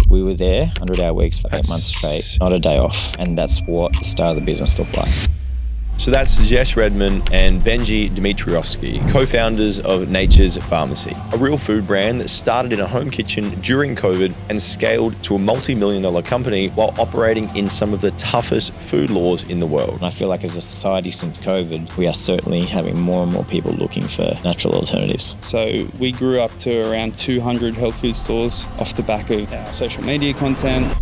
We were there 100-hour weeks for 8 months straight, not a day off. And that's what the start of the business looked like. So that's Jess Redman and Benji Dimitrioski, co-founders of Nature's Pharmacy, a real food brand that started in a home kitchen during COVID and scaled to a multi-million-dollar company while operating in some of the toughest food laws in the world. And I feel like as a society since COVID, we are certainly having more and more people looking for natural alternatives. So we grew up to around 200 health food stores off the back of our social media content.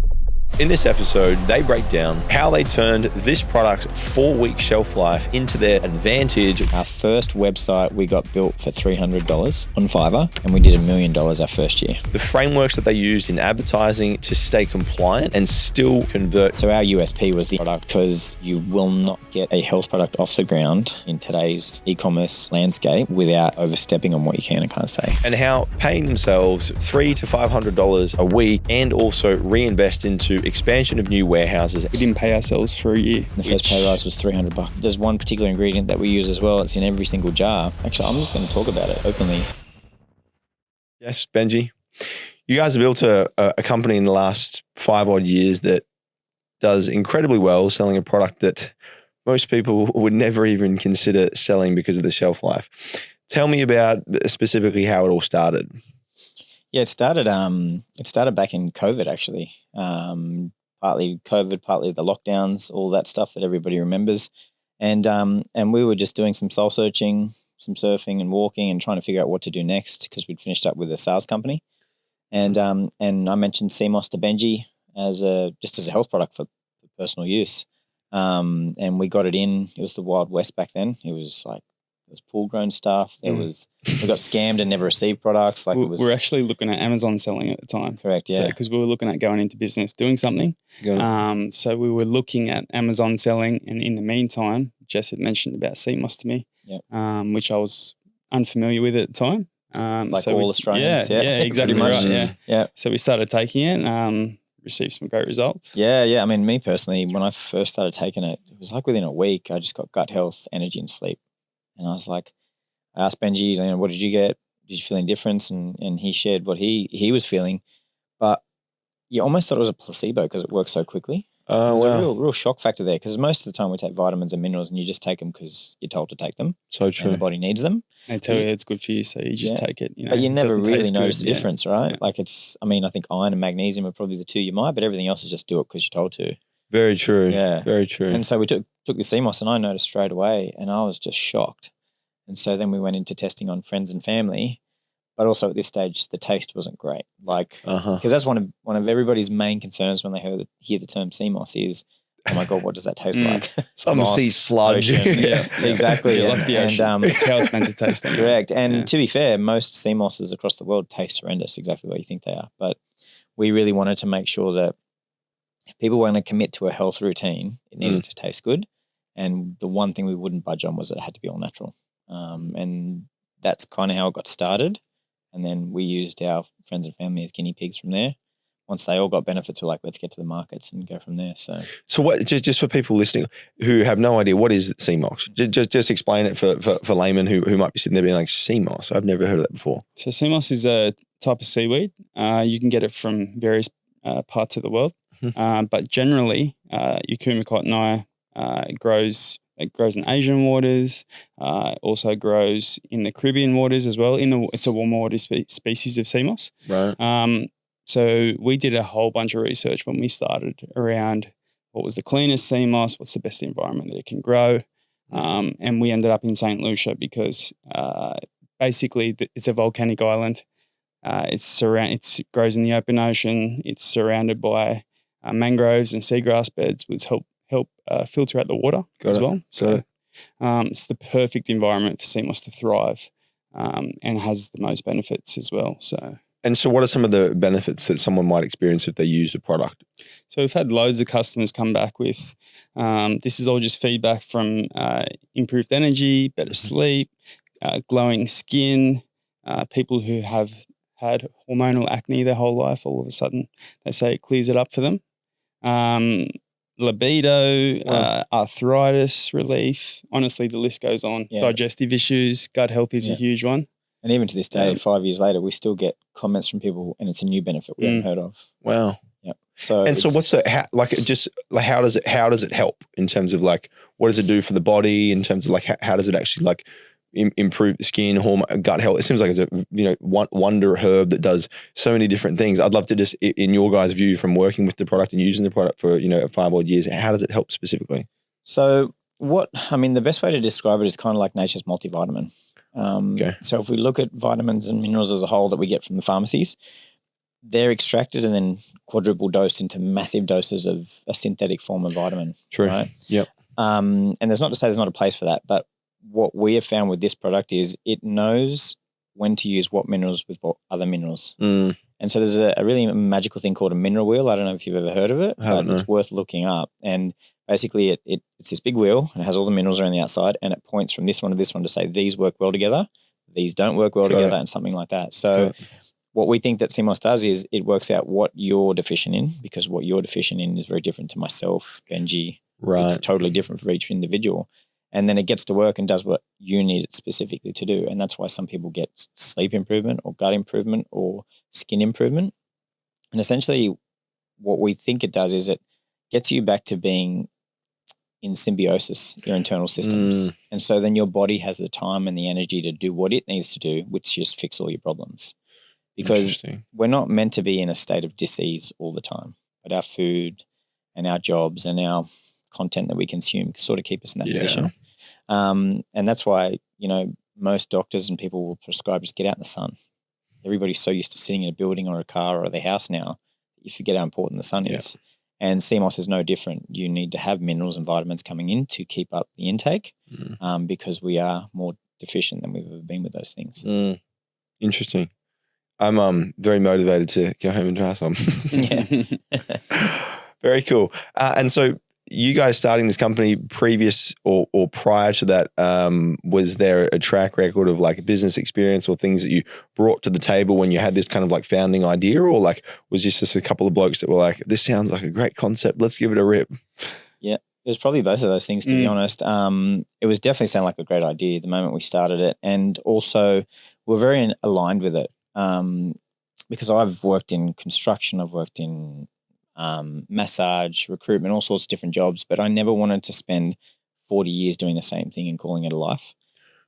In this episode, they break down how they turned this product's 4-week shelf life into their advantage. Our first website we got built for $300 on Fiverr, and we did $1 million our first year. The frameworks that they used in advertising to stay compliant and still convert. So our USP was the product, because you will not get a health product off the ground in today's e-commerce landscape without overstepping on what you can and can't say. And how paying themselves $300 to $500 a week and also reinvest into expansion of new warehouses. We didn't pay ourselves for a year. The first pay rise was $300. There's one particular ingredient that we use as well. It's in every single jar. Actually, I'm just going to talk about it openly. Yes, Benji. You guys have built a company in the last 5 odd years that does incredibly well, selling a product that most people would never even consider selling because of the shelf life. Tell me about specifically how it all started. Yeah, it started back in COVID, actually. Partly COVID, partly the lockdowns, all that stuff that everybody remembers. And we were just doing some soul searching, some surfing and walking and trying to figure out what to do next, because we'd finished up with a sales company. And I mentioned CMOS to Benji as a health product for personal use. And we got it in. It was the Wild West back then. It was like, there was pool grown stuff. We got scammed and never received products. Like, we're actually looking at Amazon selling at the time. Correct, yeah. Because we were looking at going into business, doing something. So we were looking at Amazon selling, and in the meantime, Jess had mentioned about CMOS to me, which I was unfamiliar with at the time. All Australians, yeah, exactly right, yeah. So we started taking it. Received some great results. Yeah. I mean, me personally, when I first started taking it, it was like within a week, I just got gut health, energy, and sleep. And I was like, I asked Benji, what did you get? Did you feel any difference? And he shared what he was feeling. But you almost thought it was a placebo because it works so quickly. There's a real shock factor there, because most of the time we take vitamins and minerals and you just take them because you're told to take them. So true. And the body needs them. They tell you it's good for you, so you just take it. But you never really notice the difference, right? Yeah. Like I think iron and magnesium are probably the two you might, but everything else is just do it because you're told to. Very true. Yeah. Very true. And so we took the CMOS, and I noticed straight away, and I was just shocked. And so then we went into testing on friends and family, but also at this stage, the taste wasn't great. Like, because that's one of everybody's main concerns when they hear the term CMOS is, oh my God, what does that taste like? Some sea sludge. Yeah, exactly. Like the ocean. It's how it's meant to taste. Correct. And to be fair, most CMOSs across the world taste horrendous, exactly what you think they are. But we really wanted to make sure that if people want to commit to a health routine, it needed to taste good. And the one thing we wouldn't budge on was that it had to be all natural. And that's kind of how it got started. And then we used our friends and family as guinea pigs from there. Once they all got benefits, we're like, let's get to the markets and go from there. So what? Just for people listening who have no idea, what is CMOS? Just explain it for laymen who might be sitting there being like, CMOS? I've never heard of that before. So CMOS is a type of seaweed. You can get it from various parts of the world, but generally, Yukuma cottoni grows in Asian waters. Also grows in the Caribbean waters as well. It's a warm water species of CMOS. Right. So we did a whole bunch of research when we started around what was the cleanest CMOS, what's the best environment that it can grow. And we ended up in St. Lucia because basically it's a volcanic island. It grows in the open ocean. It's surrounded by mangroves and seagrass beds, which help filter out the water as well. So it's the perfect environment for CMOS to thrive and has the most benefits as well. So what are some of the benefits that someone might experience if they use the product? So we've had loads of customers come back with, this is all just feedback from improved energy, better sleep, glowing skin, people who have had hormonal acne their whole life, all of a sudden they say it clears it up for them. Libido, arthritis relief. Honestly, the list goes on. Yeah. Digestive issues, gut health is a huge one. And even to this day, 5 years later, we still get comments from people, and it's a new benefit we haven't heard of. Wow. Yeah. So what's the how does it help in terms of like what does it do for the body in terms of like how does it actually like improve the skin, hormone, gut health? It seems like it's a wonder herb that does so many different things. I'd love to just, in your guys' view, from working with the product and using the product for 5 odd years, how does it help specifically? So the best way to describe it is kind of like nature's multivitamin. So if we look at vitamins and minerals as a whole that we get from the pharmacies, they're extracted and then quadruple dosed into massive doses of a synthetic form of vitamin. True. Right? Yep. And there's not to say there's not a place for that, but what we have found with this product is it knows when to use what minerals with what other minerals. And so there's a really magical thing called a mineral wheel. I don't know if you've ever heard of it, but it's worth looking up. And basically it's this big wheel and it has all the minerals around the outside, and it points from this one to this one to say these work well together, these don't work well together, and something like that. So what we think that CMOS does is it works out what you're deficient in, because what you're deficient in is very different to myself, Benji. Right. It's totally different for each individual. And then it gets to work and does what you need it specifically to do. And that's why some people get sleep improvement or gut improvement or skin improvement. And essentially what we think it does is it gets you back to being in symbiosis, your internal systems. And so then your body has the time and the energy to do what it needs to do, which is fix all your problems. Because we're not meant to be in a state of disease all the time, but our food and our jobs and our content that we consume sort of keep us in that position. And that's why, most doctors and people will prescribe just get out in the sun. Everybody's so used to sitting in a building or a car or their house now, you forget how important the sun is. And CMOS is no different. You need to have minerals and vitamins coming in to keep up the intake because we are more deficient than we've ever been with those things. Interesting. I'm very motivated to go home and try some. Very cool. And so you guys starting this company previous or prior to that, was there a track record of like business experience or things that you brought to the table when you had this kind of like founding idea, or like was this just a couple of blokes that were like, this sounds like a great concept, let's give it a rip? Yeah, it was probably both of those things, to be honest. It was definitely sounded like a great idea the moment we started it. And also we're very aligned with it because I've worked in construction, I've worked in massage, recruitment, all sorts of different jobs, but I never wanted to spend 40 years doing the same thing and calling it a life.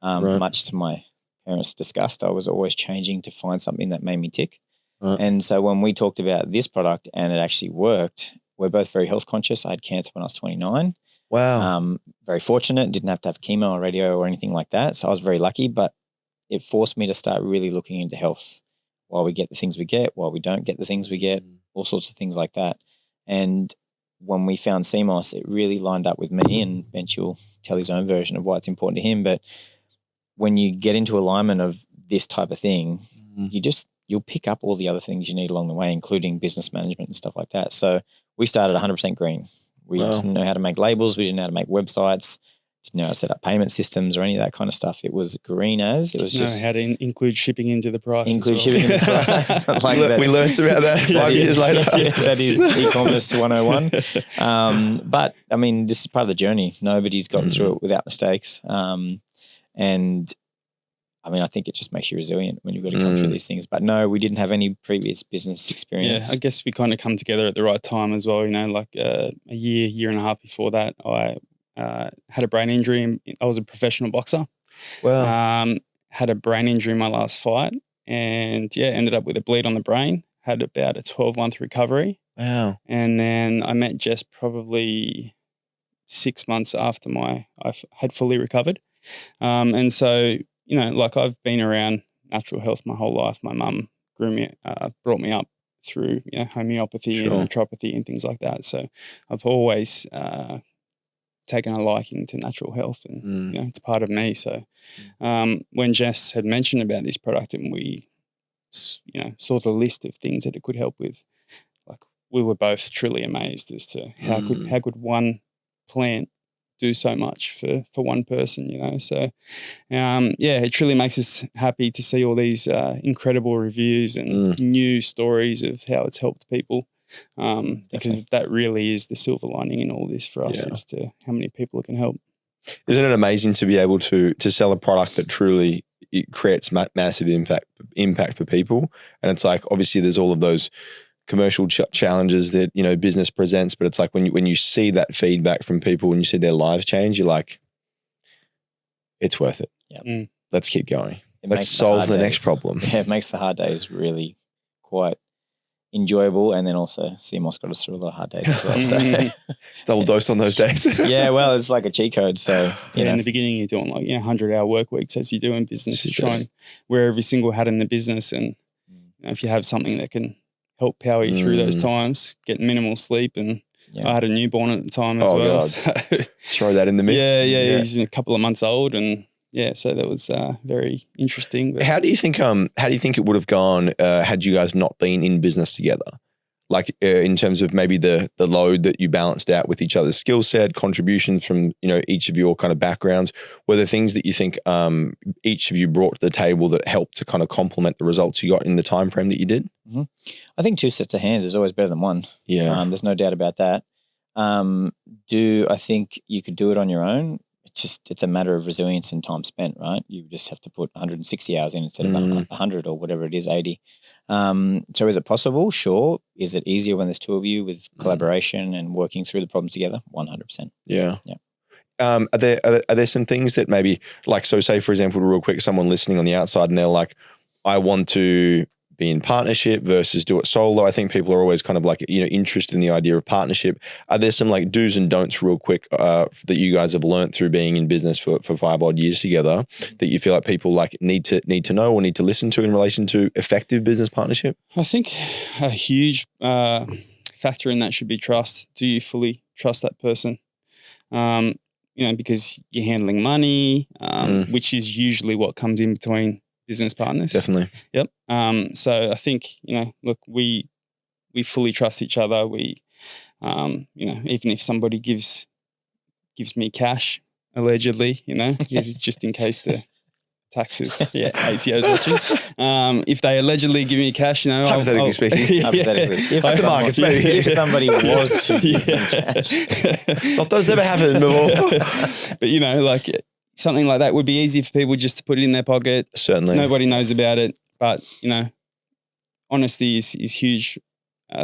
Much to my parents' disgust, I was always changing to find something that made me tick. And so when we talked about this product and it actually worked, we're both very health conscious. I had cancer when I was 29. Wow. Very fortunate, didn't have to have chemo or radio or anything like that. So I was very lucky, but it forced me to start really looking into health. While we get the things we get, while we don't get the things we get, all sorts of things like that. And when we found CMOS, it really lined up with me, and Benji will tell his own version of why it's important to him. But when you get into alignment of this type of thing, you'll pick up all the other things you need along the way, including business management and stuff like that. So we started 100% green. We didn't know how to make labels. We didn't know how to make websites. Didn't know how to set up payment systems or any of that kind of stuff. It was green as. It was just how to include shipping into the price. Shipping into the price. Like we learned about that 5 years later. That is e-commerce 101. But I mean, this is part of the journey. Nobody's gotten through it without mistakes. And I mean, I think it just makes you resilient when you've got to come through these things. But no, we didn't have any previous business experience. Yeah, I guess we kind of come together at the right time as well. Like a year and a half before that, I had a brain injury. And I was a professional boxer. Wow. Had a brain injury in my last fight, and ended up with a bleed on the brain. Had about a 12-month recovery. Wow. And then I met Jess probably 6 months after I had fully recovered. And so, like I've been around natural health my whole life. My mum brought me up through homeopathy and naturopathy and things like that. So I've always taken a liking to natural health, and it's part of me. So when Jess had mentioned about this product and we saw the list of things that it could help with, like we were both truly amazed as to how could one plant do so much for one person, So it truly makes us happy to see all these incredible reviews and new stories of how it's helped people. Because that really is the silver lining in all this for us as to how many people it can help. Isn't it amazing to be able to sell a product that truly it creates massive impact for people. And it's like, obviously there's all of those commercial challenges that, you know, business presents, but it's like when you see that feedback from people, when you see their lives change, you're like, it's worth it. Yeah. Let's keep going. It Let's makes solve the hard next days- problem. Yeah, it makes the hard days really quite enjoyable, and then also CMOS got us through a lot of hard days as well. So Double dose on those days. yeah, well, it's like a cheat code. So you know, in the beginning, you're doing like 100-hour work weeks as you do in business. You try and wear every single hat in the business, and you know, if you have something that can help power you through those times, get minimal sleep, and I had a newborn at the time as well. God. So Throw that in the mix. yeah, he's a couple of months old, and so that was very interesting. But How do you think it would have gone had you guys not been in business together? Like in terms of maybe the load that you balanced out with each other's skill set, contributions from, you know, each of your kind of backgrounds, were there things that you think each of you brought to the table that helped to kind of complement the results you got in the time frame that you did? Mm-hmm. I think 2 sets of hands is always better than one. Yeah. There's no doubt about that. Do I think you could do it on your own? It's a matter of resilience and time spent, right? You just have to put 160 hours in instead of 100 or whatever it is, 80. So is it possible? Sure. Is it easier when there's 2 of you with collaboration and working through the problems together? 100%. Yeah. Yeah. Are there some things that maybe, like, so say for example, real quick, someone listening on the outside and they're like, I want to be in partnership versus do it solo. I think people are always kind of like, you know, interested in the idea of partnership. Are there some like do's and don'ts real quick that you guys have learned through being in business for 5 odd years together that you feel like people like need to know or need to listen to in relation to effective business partnership? I think a huge factor in that should be trust. Do you fully trust that person? You know, because you're handling money, which is usually what comes in between business partners. Definitely. Yep. So I think, you know, look, we fully trust each other. We, you know, even if somebody gives me cash, allegedly, you know, just in case the taxes, ATO's watching. If they allegedly give me cash, you know, hypothetically speaking, hypothetically, if somebody was to give me cash, not those ever happened before. But you know, like something like that would be easy for people just to put it in their pocket. Certainly, nobody knows about it. But you know, honesty is huge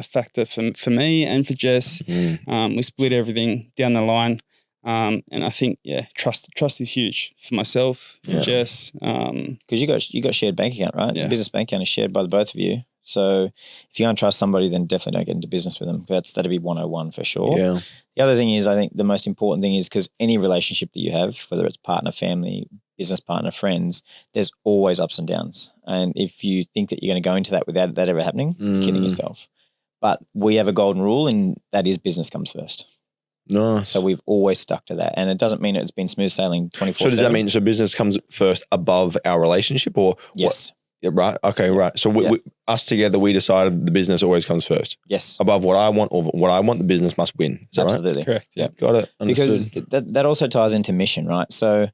factor for me and for Jess. We split everything down the line. And I think, trust is huge for myself, for Jess. Because you got shared bank account, right? Yeah. The business bank account is shared by the both of you. So if you can't trust somebody, then definitely don't get into business with them. That'd be 101 for sure. Yeah. The other thing is, I think the most important thing is, because any relationship that you have, whether it's partner, family, business partner, friends, there's always ups and downs. And if you think that you're going to go into that without that ever happening, you're kidding yourself. But we have a golden rule, and that is business comes first. Nice. So we've always stuck to that. And it doesn't mean it's been smooth sailing 24/7. So does that mean business comes first above our relationship, or yes? Yeah, right. Okay. Yeah. Right. So we, us together, we decided the business always comes first. Yes. Above what I want, or what I want, the business must win. Is that Absolutely. right? Correct. Yeah. Got it. Understood. Because that also ties into mission, right? So,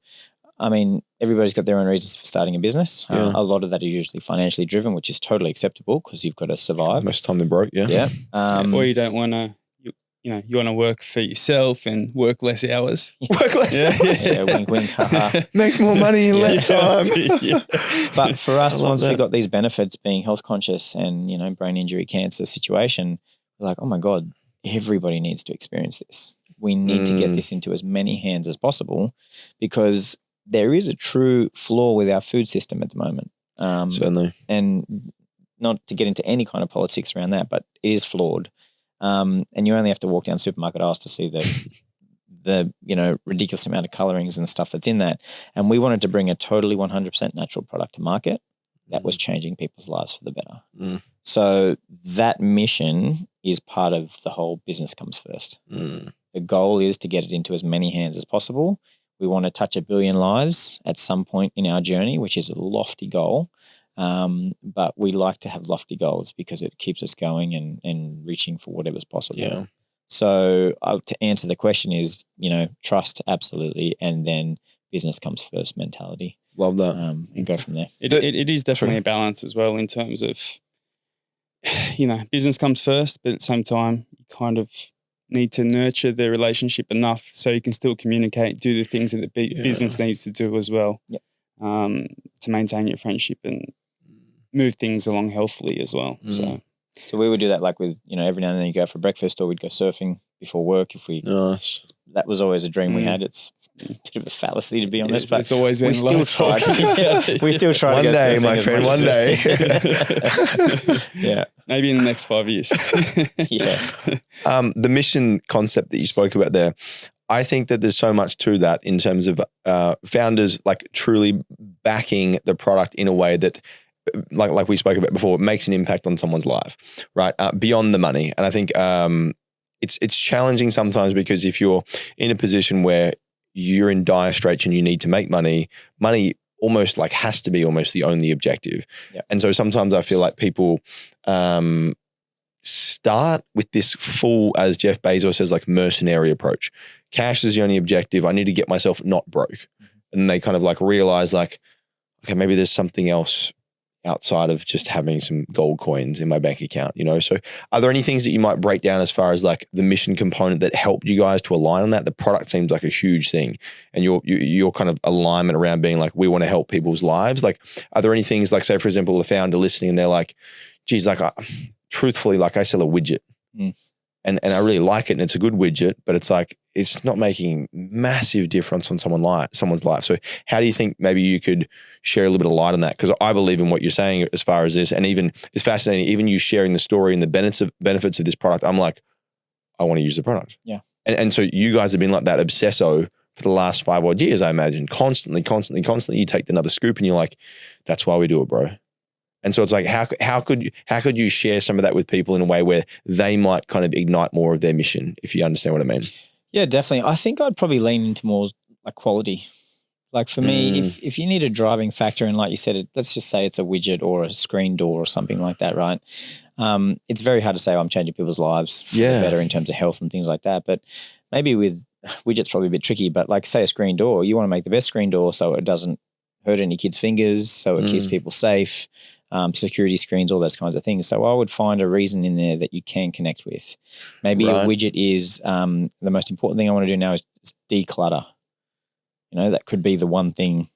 I mean, everybody's got their own reasons for starting a business. Yeah. A lot of that is usually financially driven, which is totally acceptable because you've got to survive. Most of the time they're broke. Yeah. Yeah. Or you don't want to, you know, you want to work for yourself and work less hours. Work less hours. Yeah, wink, wink, haha. Make more money in less time. But for us, once that. we got these benefits, being health conscious and, you know, brain injury, cancer situation, we're like, oh my God, everybody needs to experience this. We need to get this into as many hands as possible, because there is a true flaw with our food system at the moment. Certainly. And not to get into any kind of politics around that, but it is flawed. And you only have to walk down supermarket aisles to see the you know, ridiculous amount of colorings and stuff that's in that. And we wanted to bring a totally 100% natural product to market that was changing people's lives for the better. So that mission is part of the whole business comes first. The goal is to get it into as many hands as possible. We want to touch 1 billion lives at some point in our journey, which is a lofty goal. But we like to have lofty goals because it keeps us going and reaching for whatever's possible. Yeah. So to answer the question is, you know, trust, absolutely. And then business comes first mentality. Love that. And go from there. It is definitely a balance as well in terms of, you know, business comes first, but at the same time, you kind of need to nurture the relationship enough so you can still communicate, do the things that the business needs to do as well. Yep. to maintain your friendship and move things along healthily as well. So we would do that like with, every now and then you go for breakfast or we'd go surfing before work Nice. That was always a dream we had. It's a bit of a fallacy, to be honest, but it's always been we still try we still try one to go day, surfing my as friend, much one as day. Yeah. Maybe in the next 5 years. Yeah. The mission concept that you spoke about there, I think that there's so much to that in terms of founders like truly backing the product in a way that, like we spoke about before, makes an impact on someone's life, right? Beyond the money. And I think it's challenging sometimes because if you're in a position where you're in dire straits and you need to make money almost like has to be almost the only objective. Yep. And so sometimes I feel like people start with this full, as Jeff Bezos says, like mercenary approach. Cash is the only objective. I need to get myself not broke. Mm-hmm. And they kind of like realize like, okay, maybe there's something else outside of just having some gold coins in my bank account, So are there any things that you might break down as far as like the mission component that helped you guys to align on that? The product seems like a huge thing and your kind of alignment around being like, we want to help people's lives. Like, are there any things like, say, for example, the founder listening and they're like, geez, like truthfully, like I sell a widget and I really like it and it's a good widget, but it's like, it's not making massive difference on someone's life. So how do you think maybe you could share a little bit of light on that? Because I believe in what you're saying as far as this, and even it's fascinating, even you sharing the story and the benefits of this product. I'm like, I want to use the product. Yeah. And so you guys have been like that obsesso for the last 5 odd years, I imagine, constantly. You take another scoop and you're like, that's why we do it, bro. And so it's like, how could you share some of that with people in a way where they might kind of ignite more of their mission, if you understand what I mean? Yeah, definitely. I think I'd probably lean into more like quality. Like for me, if you need a driving factor and like you said, let's just say it's a widget or a screen door or something like that, right? It's very hard to say, I'm changing people's lives for the better in terms of health and things like that. But maybe with widgets probably a bit tricky, but like say a screen door, you want to make the best screen door so it doesn't hurt any kids' fingers, so it keeps people safe. Security screens, all those kinds of things. So I would find a reason in there that you can connect with. Maybe a widget is the most important thing I want to do now is declutter. That could be the one thing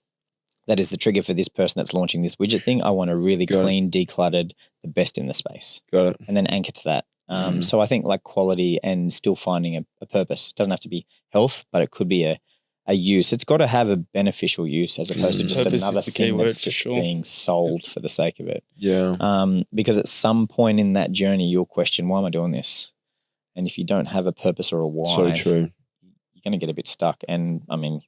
that is the trigger for this person that's launching this widget thing. I want a really clean, decluttered, the best in the space. Got it. And then anchor to that. So I think like quality and still finding a purpose. It doesn't have to be health, but it could be a use. It's got to have a beneficial use as opposed to just another thing that's just being sold for the sake of it. Yeah. Because at some point in that journey, you'll question, why am I doing this? And if you don't have a purpose or a why, so true, you're going to get a bit stuck. And I mean,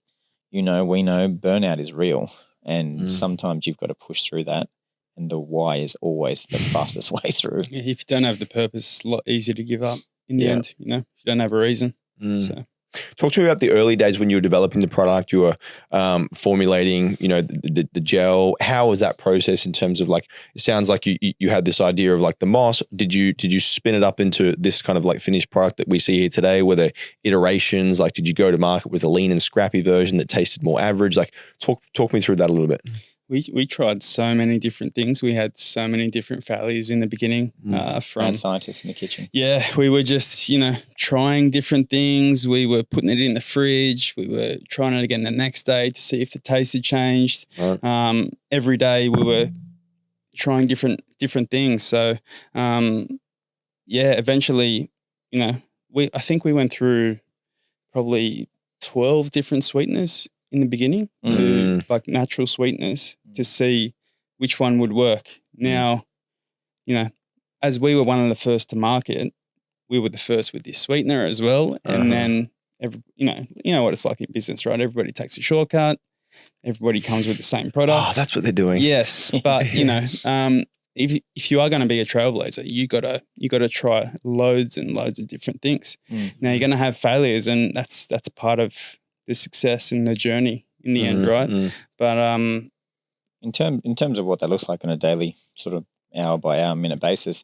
we know burnout is real. And sometimes you've got to push through that. And the why is always the fastest way through. Yeah, if you don't have the purpose, it's a lot easier to give up in the end, if you don't have a reason. So. Talk to me about the early days when you were developing the product, you were formulating, the gel. How was that process in terms of like, it sounds like you had this idea of like the moss. Did you spin it up into this kind of like finished product that we see here today? Were there iterations? Like, did you go to market with a lean and scrappy version that tasted more average? Like, talk me through that a little bit. We tried so many different things. We had so many different failures in the beginning. From scientists in the kitchen. Yeah, we were just, trying different things. We were putting it in the fridge. We were trying it again the next day to see if the taste had changed. Right. Every day we were trying different things. So, eventually, I think we went through probably 12 different sweeteners in the beginning to like natural sweeteners to see which one would work. Now, as we were one of the first to market, we were the first with this sweetener as well. And then, you know what it's like in business, right? Everybody takes a shortcut. Everybody comes with the same product. Oh, that's what they're doing. Yes, but if you are going to be a trailblazer, you gotta try loads and loads of different things. Now you're going to have failures, and that's part of the success in the journey in the end, right? But in terms of what that looks like on a daily sort of hour by hour, minute basis,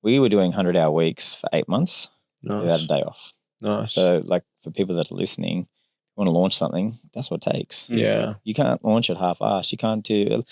we were doing 100-hour weeks for 8 months without a day off. Nice. So like for people that are listening, want to launch something, that's what it takes. Yeah. You can't launch it half-assed. You can't do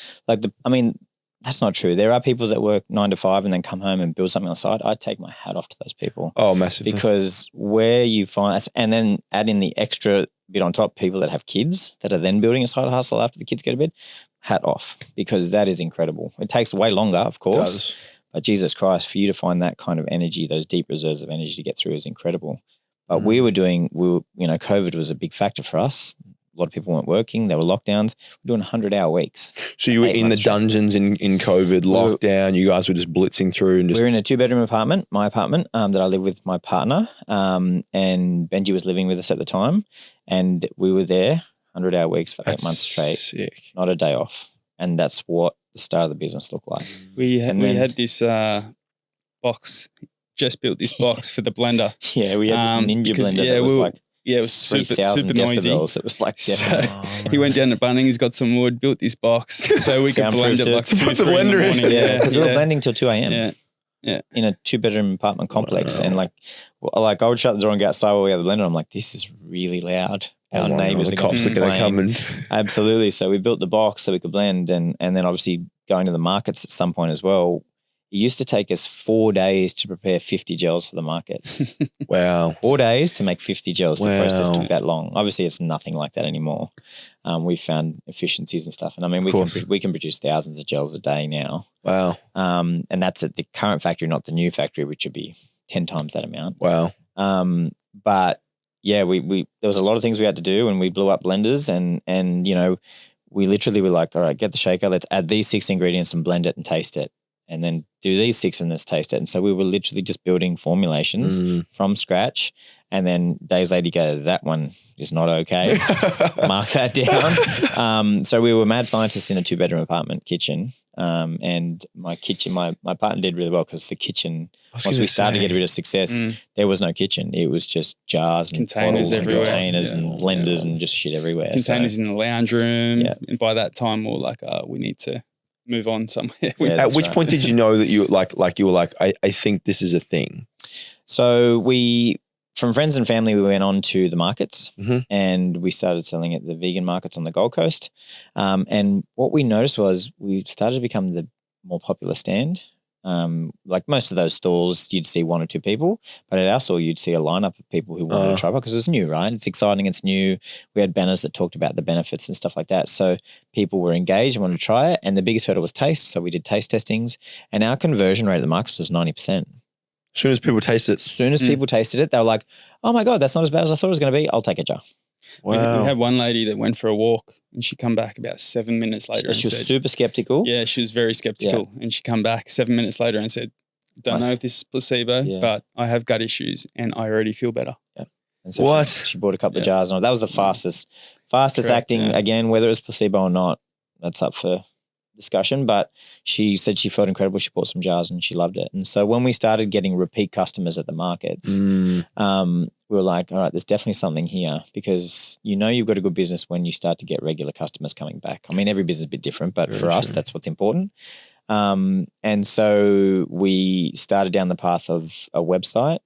that's not true. There are people that work 9 to 5 and then come home and build something on the side. I take my hat off to those people. Oh, massively. Because where you find, and then add in the extra bit on top, people that have kids that are then building a side hustle after the kids go to bed, hat off, because that is incredible. It takes way longer, of course, but Jesus Christ, for you to find that kind of energy, those deep reserves of energy to get through is incredible. But COVID was a big factor for us. A lot of people weren't working. There were lockdowns. We're doing 100-hour weeks. So you were in the dungeons in COVID, lockdown. You guys were just blitzing through. And we were in a 2-bedroom apartment, my apartment, that I live with my partner, and Benji was living with us at the time. And we were there 100-hour weeks for 8 months straight. Sick. Not a day off. And that's what the start of the business looked like. We had this box. Jess built this box for the blender. Yeah, we had this ninja blender that was it was super noisy. It was like he went down to Bunnings, got some wood, built this box so we could blend it like 2 or 3 in the morning. Yeah, because we were blending till 2 a.m. Yeah. In a 2-bedroom apartment complex. And like I would shut the door and go outside while we had the blender. I'm like, this is really loud. Our neighbors are going to complain. Absolutely. So we built the box so we could blend, and then obviously going to the markets at some point as well. It used to take us 4 days to prepare 50 gels for the markets. Wow. 4 days to make 50 gels. The process took that long. Obviously, it's nothing like that anymore. We've found efficiencies and stuff. And I mean, we can produce thousands of gels a day now. Wow. And that's at the current factory, not the new factory, which would be 10 times that amount. Wow. But yeah, we there was a lot of things we had to do, and we blew up blenders, and we literally were like, all right, get the shaker. Let's add these 6 ingredients and blend it and taste it. And then do these 6 and let's taste it. And so we were literally just building formulations from scratch. And then days later you go, that one is not okay. Mark that down. So we were mad scientists in a 2-bedroom apartment kitchen. And my partner did really well, because the kitchen, once we started to get a bit of success, there was no kitchen. It was just jars and containers everywhere. And containers and blenders and just shit everywhere. Containers in the lounge room. Yeah. And by that time we were like, we need to move on somewhere. At which point did you know that you were like, I think this is a thing? So from friends and family, we went on to the markets, and we started selling at the vegan markets on the Gold Coast. And what we noticed was we started to become the more popular stand. Like most of those stalls, you'd see 1 or 2 people, but at our store, you'd see a lineup of people who wanted to try it because it was new, right? It's exciting, it's new. We had banners that talked about the benefits and stuff like that. So people were engaged and wanted to try it. And the biggest hurdle was taste. So we did taste testings, and our conversion rate at the markets was 90%. As soon as people tasted it, they were like, oh my God, that's not as bad as I thought it was going to be. I'll take a jar. Wow. We had one lady that went for a walk, and she come back about 7 minutes later. She was super skeptical. Yeah, she was very skeptical. Yeah. And she come back 7 minutes later and said, don't know if this is placebo, but I have gut issues and I already feel better. Yeah. And so she bought a couple of jars. And that was the fastest acting. Yeah. Again, whether it's placebo or not, that's up for discussion. But she said she felt incredible. She bought some jars and she loved it. And so when we started getting repeat customers at the markets, we were like, all right, there's definitely something here, because you've got a good business when you start to get regular customers coming back. I mean, every business is a bit different, but for us, that's what's important. And so we started down the path of a website.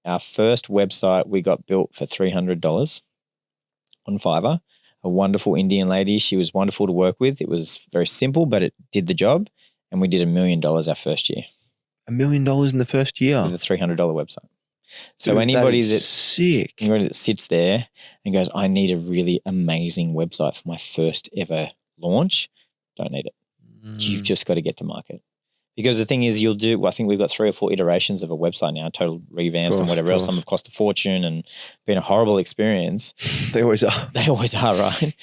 Our first website we got built for $300 on Fiverr. A wonderful Indian lady. She was wonderful to work with. It was very simple, but it did the job. And we did $1 million our first year. $1 million in the first year? With a $300 website. So Dude, anybody sick. Anybody that sits there and goes, I need a really amazing website for my first ever launch, don't need it. You've just got to get to market. Because the thing is, I think we've got 3 or 4 iterations of a website now, total revamps and whatever else. Some have cost a fortune and been a horrible experience. They always are. They always are, right?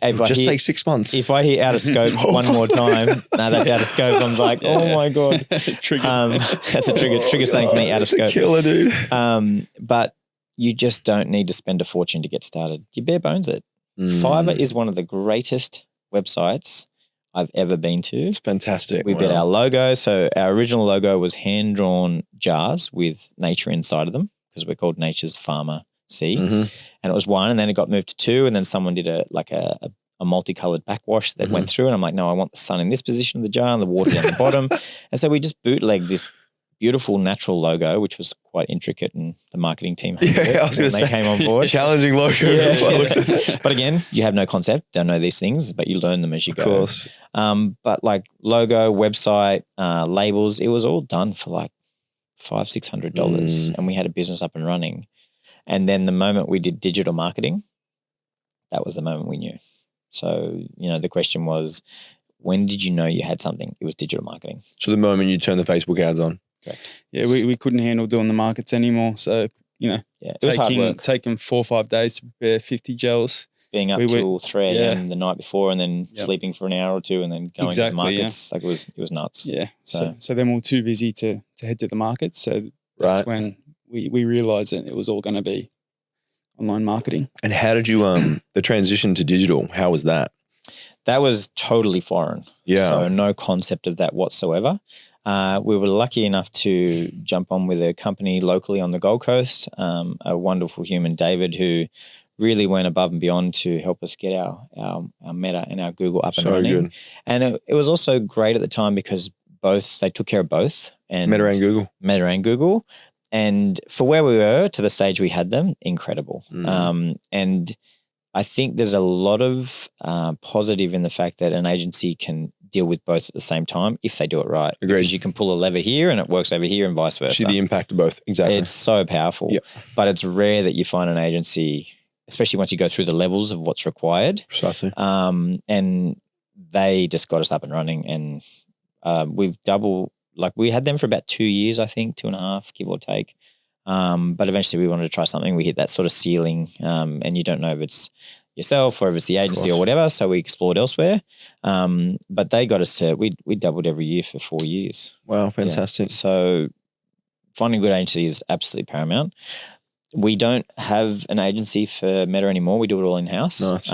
Take 6 months. If I hear out of scope one more time, that's out of scope. I'm like, oh my God. Trigger. That's a trigger saying for me, out of scope. Killer, dude. But you just don't need to spend a fortune to get started. You bare bones it. Fiverr is one of the greatest websites I've ever been to. It's fantastic. We did our logo. So our original logo was hand-drawn jars with nature inside of them, because we're called Nature's Farmer C. And it was 1, and then it got moved to 2, and then someone did a multicolored backwash that went through, and I'm like, no, I want the sun in this position of the jar and the water down the bottom. And so we just bootlegged this beautiful natural logo, which was quite intricate, and the marketing team they came on board. Challenging logo. But again, you have no concept, don't know these things, but you learn them as you go. Of course. But like logo, website, labels, it was all done for like $500-$600, and we had a business up and running. And then the moment we did digital marketing, that was the moment we knew. So, the question was, when did you know you had something? It was digital marketing. So the moment you turn the Facebook ads on. Correct. Yeah, we couldn't handle doing the markets anymore. So, it was hard work. Taking 4 or 5 days to prepare 50 gels. Being up till 3 a.m. the night before, and then sleeping for an hour or two, and then going to the markets. Like it was nuts. Yeah. So then we were too busy to head to the markets. So that's when we realized that it was all going to be online marketing. And how did you the transition to digital? How was that? That was totally foreign. Yeah. So no concept of that whatsoever. We were lucky enough to jump on with a company locally on the Gold Coast, a wonderful human, David, who really went above and beyond to help us get our Meta and our Google up and running. Good. And it was also great at the time because they took care of both. And Meta and Google. And for where we were to the stage we had them, incredible. And I think there's a lot of positive in the fact that an agency can deal with both at the same time if they do it right. Agreed. Because you can pull a lever here and it works over here and vice versa. See the impact of both. Exactly. It's so powerful. Yep. But it's rare that you find an agency, especially once you go through the levels of what's required. Precisely. And they just got us up and running. And we've we had them for about 2 years, I think, 2.5, give or take. But eventually we wanted to try something. We hit that sort of ceiling, and you don't know if it's yourself or if it's the agency or whatever. So we explored elsewhere. But they got us to, we doubled every year for 4 years. Wow, fantastic. Yeah. So finding a good agency is absolutely paramount. We don't have an agency for Meta anymore. We do it all in-house. Nice.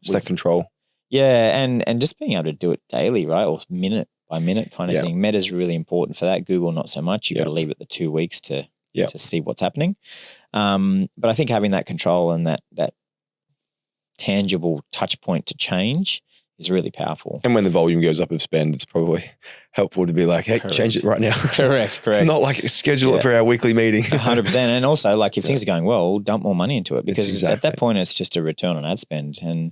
It's that control. Yeah, and just being able to do it daily, right, or minute by minute kind of thing. Meta's really important for that. Google, not so much. You got to leave it the 2 weeks to see what's happening. But I think having that control and that tangible touch point to change is really powerful. And when the volume goes up of spend, it's probably helpful to be like, hey, change it right now. Correct. Not like schedule it for our weekly meeting. 100%. And also, like, if things are going well, dump more money into it, because at that point it's just a return on ad spend. And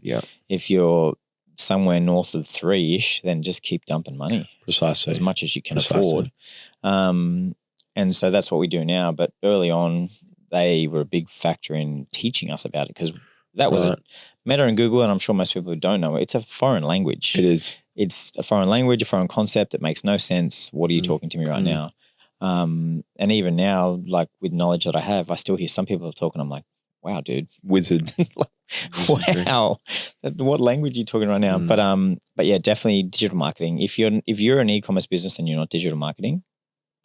if you're somewhere north of 3-ish, then just keep dumping money. Precisely. As much as you can afford. And so that's what we do now. But early on, they were a big factor in teaching us about it, because that was Meta and Google, and I'm sure most people who don't know it, it's a foreign language. It is. It's a foreign language, a foreign concept. It makes no sense. What are you talking to me right now? And even now, like, with knowledge that I have, I still hear some people talking. I'm like, wow, dude. Wizard. Wow. What language are you talking right now? But yeah, definitely digital marketing. If you're an e-commerce business and you're not digital marketing,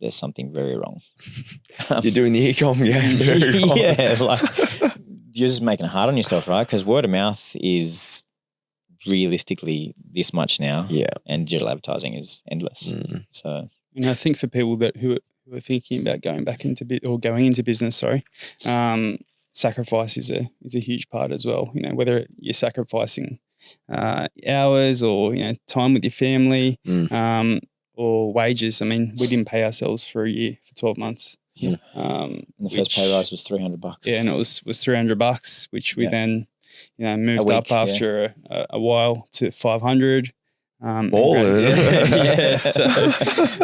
there's something very wrong. You're doing the e-com game very wrong. Yeah, like you're just making it hard on yourself, right? Because word of mouth is realistically this much now. Yeah. And digital advertising is endless. So, and I think for people who are thinking about going into business, sacrifice is a huge part as well. Whether you're sacrificing hours or time with your family, or wages. I mean, we didn't pay ourselves for a year, for 12 months. Yeah. And the first pay rise was $300. Yeah, and it was $300, which we then moved up after a while to 500. So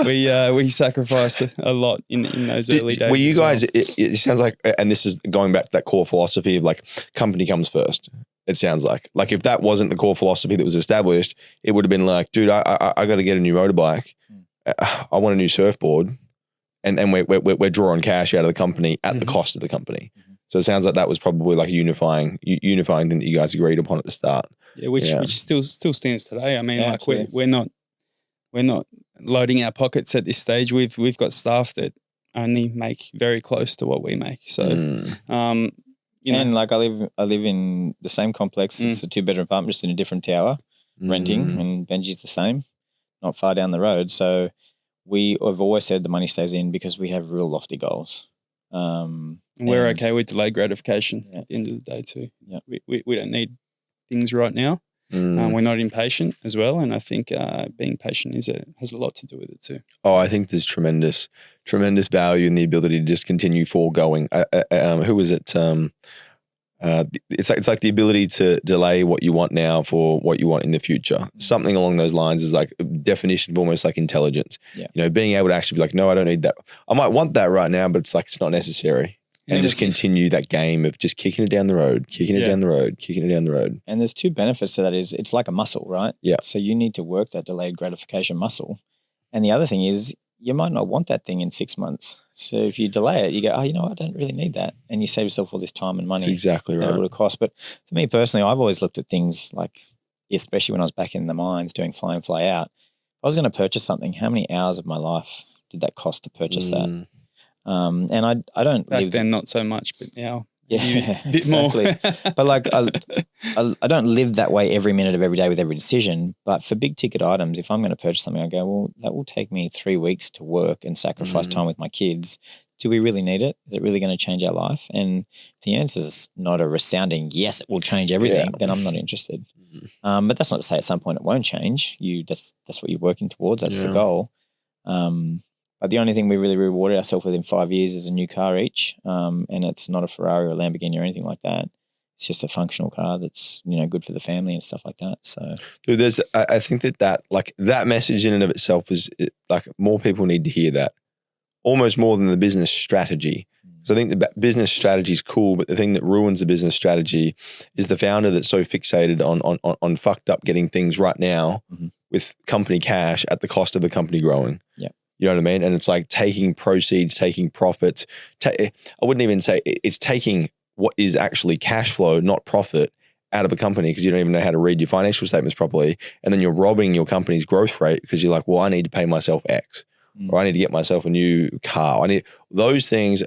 we sacrificed a lot in those early days. Were you guys? It sounds like, and this is going back to that core philosophy of like company comes first. It sounds like if that wasn't the core philosophy that was established, it would have been like, dude, I got to get a new motorbike. I want a new surfboard, and we're drawing cash out of the company at the cost of the company. So it sounds like that was probably like a unifying thing that you guys agreed upon at the start. Yeah, which still stands today. I mean, we're not loading our pockets at this stage. We've got staff that only make very close to what we make. So, and like I live in the same complex. It's a 2-bedroom apartment, just in a different tower, renting, and Benji's the same, not far down the road. So we have always said the money stays in because we have real lofty goals. We're okay with delayed gratification at the end of the day too. Yeah. We don't need things right now. We're not impatient as well, and I think being patient has a lot to do with it too. Oh, I think there's tremendous value in the ability to just continue foregoing. Who was it? It's like the ability to delay what you want now for what you want in the future. Something along those lines is like a definition of almost like intelligence. Yeah. Being able to actually be like, no, I don't need that. I might want that right now, but it's like it's not necessary. and just continue that game of just kicking it down the road, kicking it down the road, kicking it down the road. And there's two benefits to that. Is it's like a muscle, right? Yeah. So you need to work that delayed gratification muscle. And the other thing is you might not want that thing in 6 months. So if you delay it, you go, oh, you know what? I don't really need that. And you save yourself all this time and money. That's exactly right. That it would have cost. But for me personally, I've always looked at things like, especially when I was back in the mines doing fly in, fly out, if I was going to purchase something, how many hours of my life did that cost to purchase that? And I don't Back live then, not so much, but now. Yeah, bit exactly. more. But like, I don't live that way every minute of every day with every decision. But for big ticket items, if I'm going to purchase something, I go, well, that will take me 3 weeks to work and sacrifice time with my kids. Do we really need it? Is it really going to change our life? And if the answer is not a resounding yes, it will change everything, then I'm not interested. But that's not to say at some point it won't change. That's what you're working towards. That's the goal. But the only thing we really rewarded ourselves with in 5 years is a new car each. And it's not a Ferrari or a Lamborghini or anything like that. It's just a functional car that's, good for the family and stuff like that. So, dude, I think that message in and of itself is like more people need to hear that, almost more than the business strategy. So I think the business strategy is cool, but the thing that ruins the business strategy is the founder that's so fixated on fucked up getting things right now with company cash at the cost of the company growing. Yeah. You know what I mean? And it's like taking proceeds, taking profits. I wouldn't even say it's taking what is actually cash flow, not profit, out of a company because you don't even know how to read your financial statements properly. And then you're robbing your company's growth rate because you're like, well, I need to pay myself X or I need to get myself a new car. I need those things.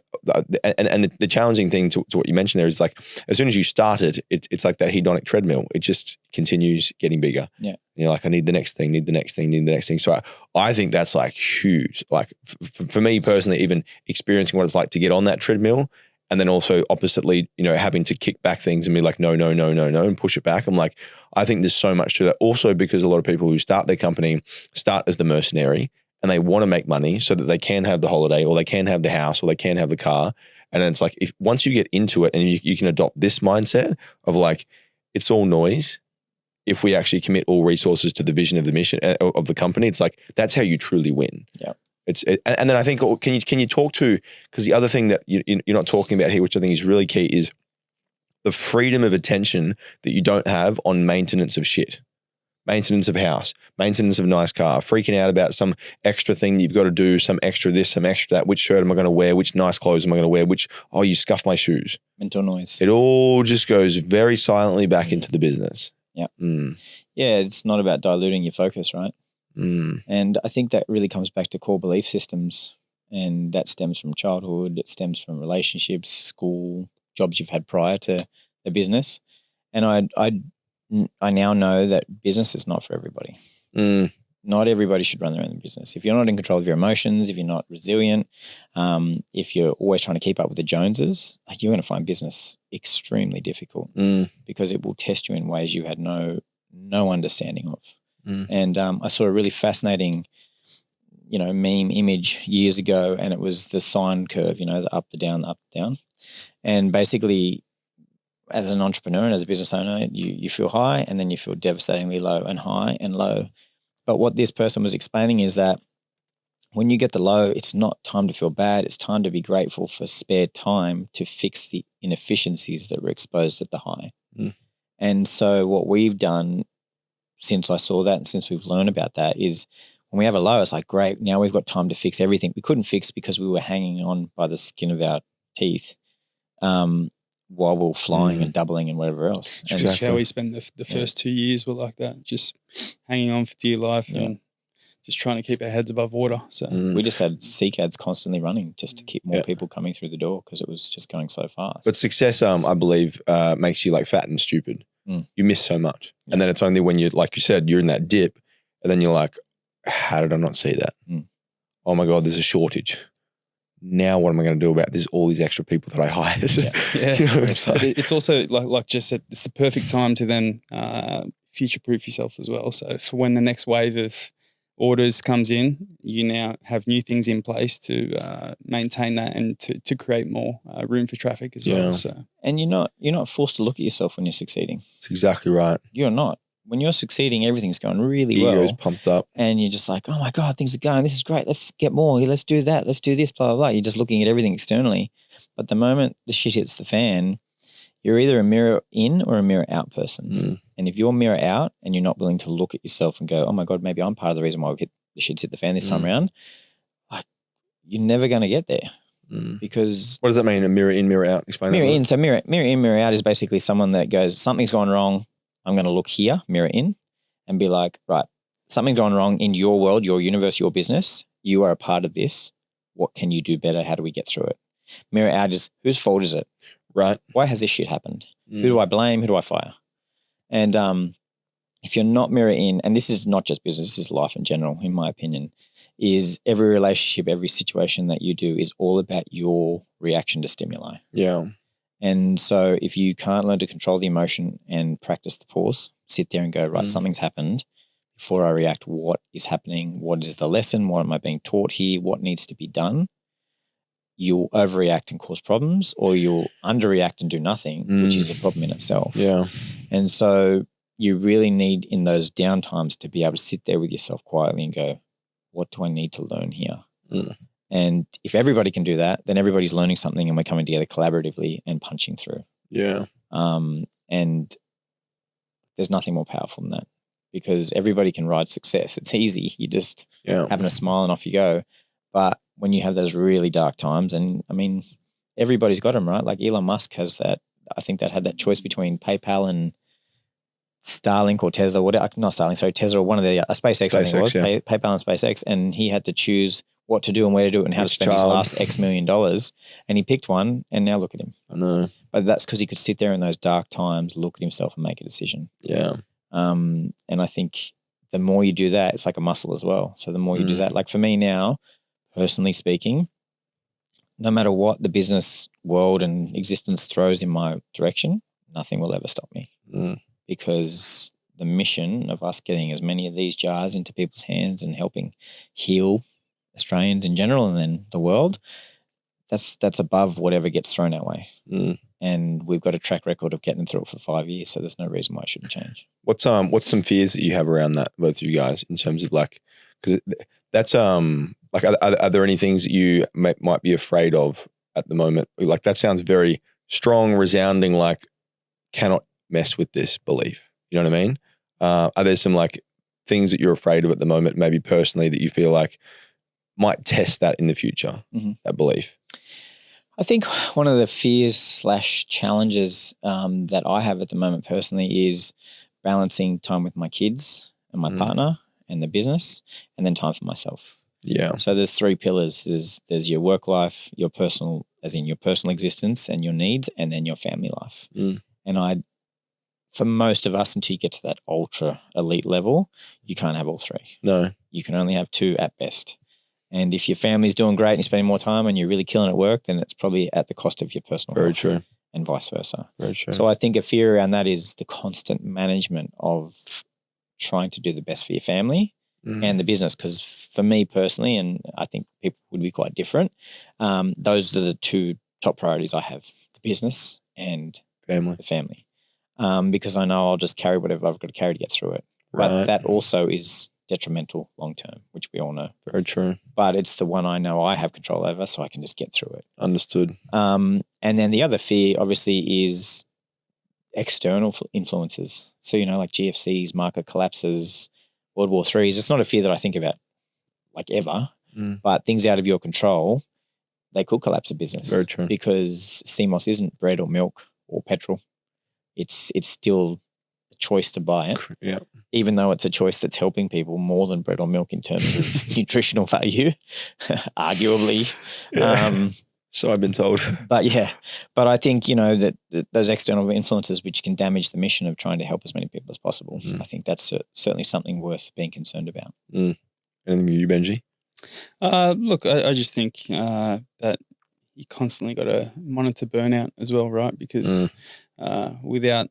And the challenging thing to what you mentioned there is like, as soon as you start it's like that hedonic treadmill. It just continues getting bigger. Yeah. And you're like, I need the next thing, need the next thing, need the next thing. So I think that's like huge. Like for me personally, even experiencing what it's like to get on that treadmill and then also oppositely, having to kick back things and be like, no, and push it back. I'm like, I think there's so much to that. Also because a lot of people who start their company start as the mercenary and they want to make money so that they can have the holiday or they can have the house or they can have the car. And then it's like, if once you get into it and you can adopt this mindset of like, it's all noise. If we actually commit all resources to the vision of the mission of the company, it's like, that's how you truly win. Yeah. And then I think, can you talk to, because the other thing that you're not talking about here, which I think is really key, is the freedom of attention that you don't have on maintenance of shit. Maintenance of house, maintenance of a nice car, freaking out about some extra thing that you've got to do, some extra this, some extra that, which shirt am I going to wear, which nice clothes am I going to wear, you scuffed my shoes. Mental noise. It all just goes very silently back into the business. Yeah. Yeah, it's not about diluting your focus, right? And I think that really comes back to core belief systems, and that stems from childhood, it stems from relationships, school, jobs you've had prior to the business. And I now know that business is not for everybody. Not everybody should run their own business. If you're not in control of your emotions, if you're not resilient, if you're always trying to keep up with the Joneses, like you're going to find business extremely difficult because it will test you in ways you had no understanding of. And I saw a really fascinating, meme image years ago, and it was the sine curve, the up, the down, the up, the down. And basically, as an entrepreneur and as a business owner, you feel high and then you feel devastatingly low and high and low. But what this person was explaining is that when you get the low, it's not time to feel bad. It's time to be grateful for spare time to fix the inefficiencies that were exposed at the high. And so what we've done since I saw that and since we've learned about that is when we have a low, it's like, great, now we've got time to fix everything we couldn't fix because we were hanging on by the skin of our teeth. While we were flying and doubling and whatever else. And that's how we spent the first 2 years were like that, just hanging on for dear life and just trying to keep our heads above water. So we just had seek ads constantly running just to keep more people coming through the door because it was just going so fast. But success, I believe, makes you like fat and stupid. You miss so much. And then it's only when you, like you said, you're in that dip and then you're like, how did I not see that? Oh my God, there's a shortage. Now what am I going to do about this? All these extra people that I hired. But it's also like Jess said, it's the perfect time to then future-proof yourself as well. So for when the next wave of orders comes in, you now have new things in place to maintain that and to create more room for traffic as well. So and you're not forced to look at yourself when you're succeeding. That's exactly right. You're not. When you're succeeding, everything's going really well. Ego's pumped up. And you're just like, oh my God, things are going. This is great. Let's get more. Let's do that. Let's do this, blah, blah, blah. You're just looking at everything externally. But the moment the shit hits the fan, you're either a mirror in or a mirror out person. And if you're mirror out and you're not willing to look at yourself and go, oh my God, maybe I'm part of the reason why the shit's hit the fan this time around, like, you're never going to get there. Because what does that mean? A mirror in, mirror out? Explain mirror that. In. So mirror in, mirror out is basically someone that goes, something's gone wrong. I'm going to look here, mirror in, and be like, right, something's gone wrong in your world, your universe, your business. You are a part of this. What can you do better? How do we get through it? Mirror out is, whose fault is it? Right. Why has this shit happened? Who do I blame? Who do I fire? And if you're not mirror in, and this is not just business, this is life in general, in my opinion, is every relationship, every situation that you do is all about your reaction to stimuli. Yeah. And so if you can't learn to control the emotion and practice the pause, sit there and go, right, something's happened. Before I react, what is happening? What is the lesson? What am I being taught here? What needs to be done? You'll overreact and cause problems, or you'll underreact and do nothing, which is a problem in itself. Yeah. And so you really need, in those down times, to be able to sit there with yourself quietly and go, what do I need to learn here? And if everybody can do that, then everybody's learning something and we're coming together collaboratively and punching through. Yeah. And there's nothing more powerful than that, because everybody can ride success. It's easy. You just having a smile and off you go. But when you have those really dark times, and I mean, everybody's got them, right? Like Elon Musk has that. I think that had that choice between PayPal and Starlink or Tesla, not Starlink, sorry, Tesla, or one of the SpaceX, I think it was, PayPal and SpaceX, and he had to choose what to do and where to do it and how to spend his last X million dollars, and he picked one, and now look at him. I know. But that's because he could sit there in those dark times, look at himself and make a decision. Yeah. And I think the more you do that, it's like a muscle as well. So the more you do that, like for me now, personally speaking, no matter what the business world and existence throws in my direction, nothing will ever stop me. Because the mission of us getting as many of these jars into people's hands and helping heal Australians in general and then the world, that's above whatever gets thrown our way. And we've got a track record of getting through it for 5 years, so there's no reason why it shouldn't change. What's some fears that you have around that, both of you guys, in terms of like, because that's like, are there any things that you might be afraid of at the moment? Like, that sounds very strong, resounding, like, cannot mess with this belief. You know what I mean? Are there some like things that you're afraid of at the moment, maybe personally, that you feel like might test that in the future, that belief? I think one of the fears / challenges that I have at the moment personally is balancing time with my kids and my partner and the business, and then time for myself. Yeah. So there's 3 pillars. There's your work life, your personal, as in your personal existence and your needs, and then your family life. And for most of us, until you get to that ultra elite level, you can't have all 3. No. You can only have 2 at best. And if your family's doing great and you're spending more time and you're really killing at work, then it's probably at the cost of your personal Very health. true. And vice versa. Very true. So I think a fear around that is the constant management of trying to do the best for your family and the business. Because for me personally, and I think people would be quite different, those are the 2 top priorities I have: the business and the family. Because I know I'll just carry whatever I've got to carry to get through it. Right. But that also is detrimental long term, which we all know. Very true. But it's the one I know I have control over, so I can just get through it. Understood. And then the other fear, obviously, is external influences. So, like GFCs, market collapses, World War IIIs. It's not a fear that I think about like ever, but things out of your control, they could collapse a business. Very true. Because CMOS isn't bread or milk or petrol. It's still a choice to buy it. Yeah. Even though it's a choice that's helping people more than bread or milk in terms of nutritional value, arguably. Yeah. So I've been told. But I think, that those external influences which can damage the mission of trying to help as many people as possible, I think that's certainly something worth being concerned about. Anything you, Benji? Look, I just think that you constantly got to monitor burnout as well, right? Because without,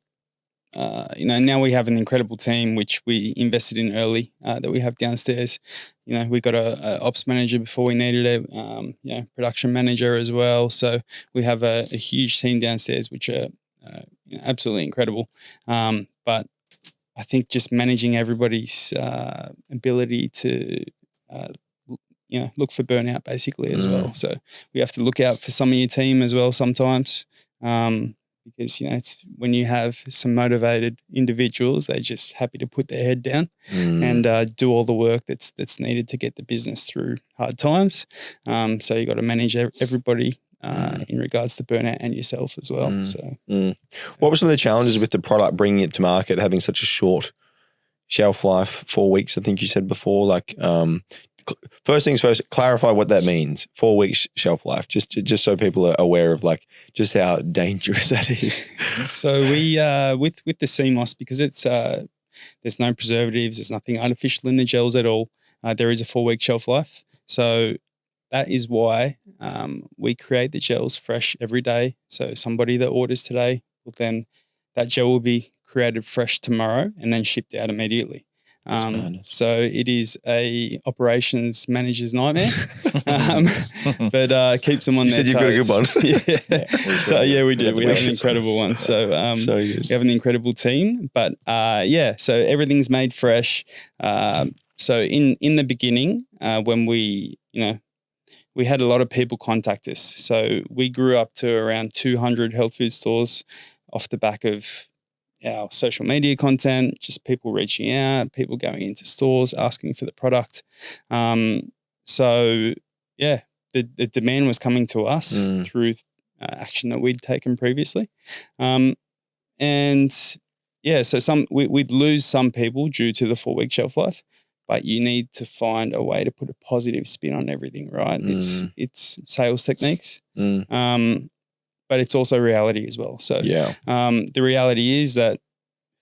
now we have an incredible team which we invested in early that we have downstairs. We got a ops manager before we needed a production manager as well. So we have a huge team downstairs which are absolutely incredible. But I think just managing everybody's ability to look for burnout basically as well. So we have to look out for some of your team as well sometimes, because it's when you have some motivated individuals, they're just happy to put their head down and do all the work that's needed to get the business through hard times. So you got to manage everybody in regards to burnout and yourself as well. So, what were some of the challenges with the product, bringing it to market, having such a short shelf life, 4 weeks? I think you said before. Like, first things first, clarify what that means. 4 weeks shelf life, just so people are aware of like just how dangerous that is. So we with the CMOS, because it's there's no preservatives, there's nothing artificial in the gels at all. There is a 4 week shelf life. So that is why we create the gels fresh every day. So somebody that orders today will then, that gel will be created fresh tomorrow and then shipped out immediately. So it is a operations manager's nightmare, but keeps them on their toes. You said you've got a good one. Yeah. So yeah, we do. We have an incredible one. So, so good. We have an incredible team, but so everything's made fresh. So in the beginning, when we had a lot of people contact us. So we grew up to around 200 health food stores off the back of our social media content, just people reaching out, people going into stores, asking for the product. So yeah, the demand was coming to us through action that we'd taken previously. So we'd lose some people due to the 4 week shelf life, but you need to find a way to put a positive spin on everything, right? It's sales techniques. But it's also reality as well. So the reality is that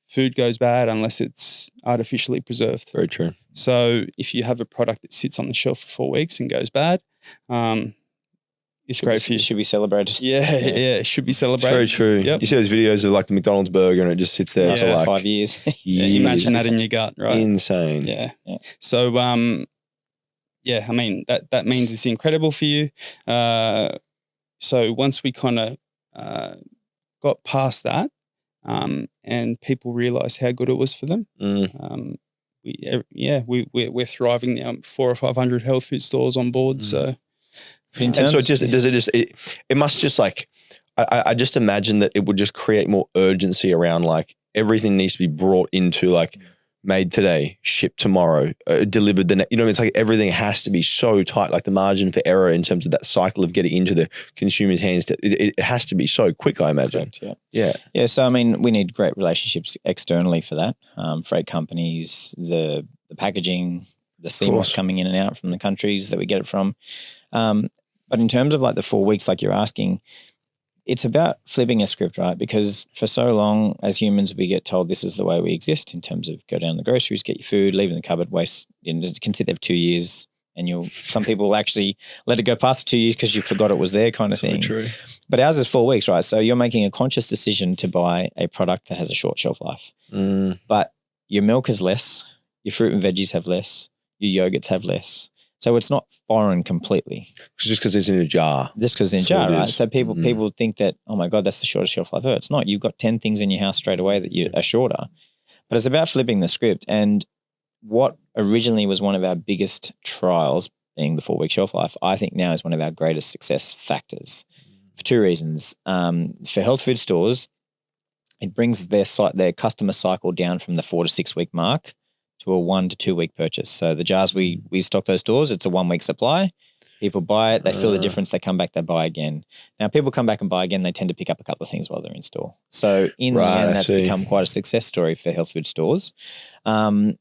food goes bad unless it's artificially preserved. Very true. So if you have a product that sits on the shelf for 4 weeks and goes bad, it's great for you. It should be celebrated. Yeah, it should be celebrated. It's very true. Yep. You see those videos of like the McDonald's burger and it just sits there for like 5 years. Imagine that in your gut, right? Insane. Yeah. So, I mean, that means it's incredible for you. So once we kind of got past that, and people realised how good it was for them, we're thriving now. 400 or 500 health food stores on board. So, and so it must just like I just imagine that it would just create more urgency around like everything needs to be brought into like made today, shipped tomorrow, delivered the next. It's like everything has to be so tight. Like the margin for error in terms of that cycle of getting into the consumer's hands, it has to be so quick, I imagine. Correct, Yeah. So I mean, we need great relationships externally for that. Freight companies, the packaging, the CMOS coming in and out from the countries that we get it from. But in terms of like the 4 weeks, like you're asking, it's about flipping a script, right? Because for so long as humans, we get told this is the way we exist in terms of go down the groceries, get your food, leave it in the cupboard, waste, it can sit there for 2 years and some people actually let it go past the 2 years because you forgot it was there kind of thing. True. But ours is 4 weeks, right? So you're making a conscious decision to buy a product that has a short shelf life. But your milk is less, your fruit and veggies have less, your yogurts have less. So it's not foreign completely. Just because it's in a jar. Just because it's in a jar, right? So people think that, oh my God, that's the shortest shelf life ever. It's not. You've got 10 things in your house straight away that are shorter. But it's about flipping the script. And what originally was one of our biggest trials, being the 4 week shelf life, I think now is one of our greatest success factors for two reasons. For health food stores, it brings their customer cycle down from the 4 to 6 week mark to a 1 to 2 week purchase. So the jars we stock those stores, it's a 1 week supply. People buy it, they feel the difference, they come back, they buy again. Now people come back and buy again, they tend to pick up a couple of things while they're in store. So in the end, that's become quite a success story for health food stores. And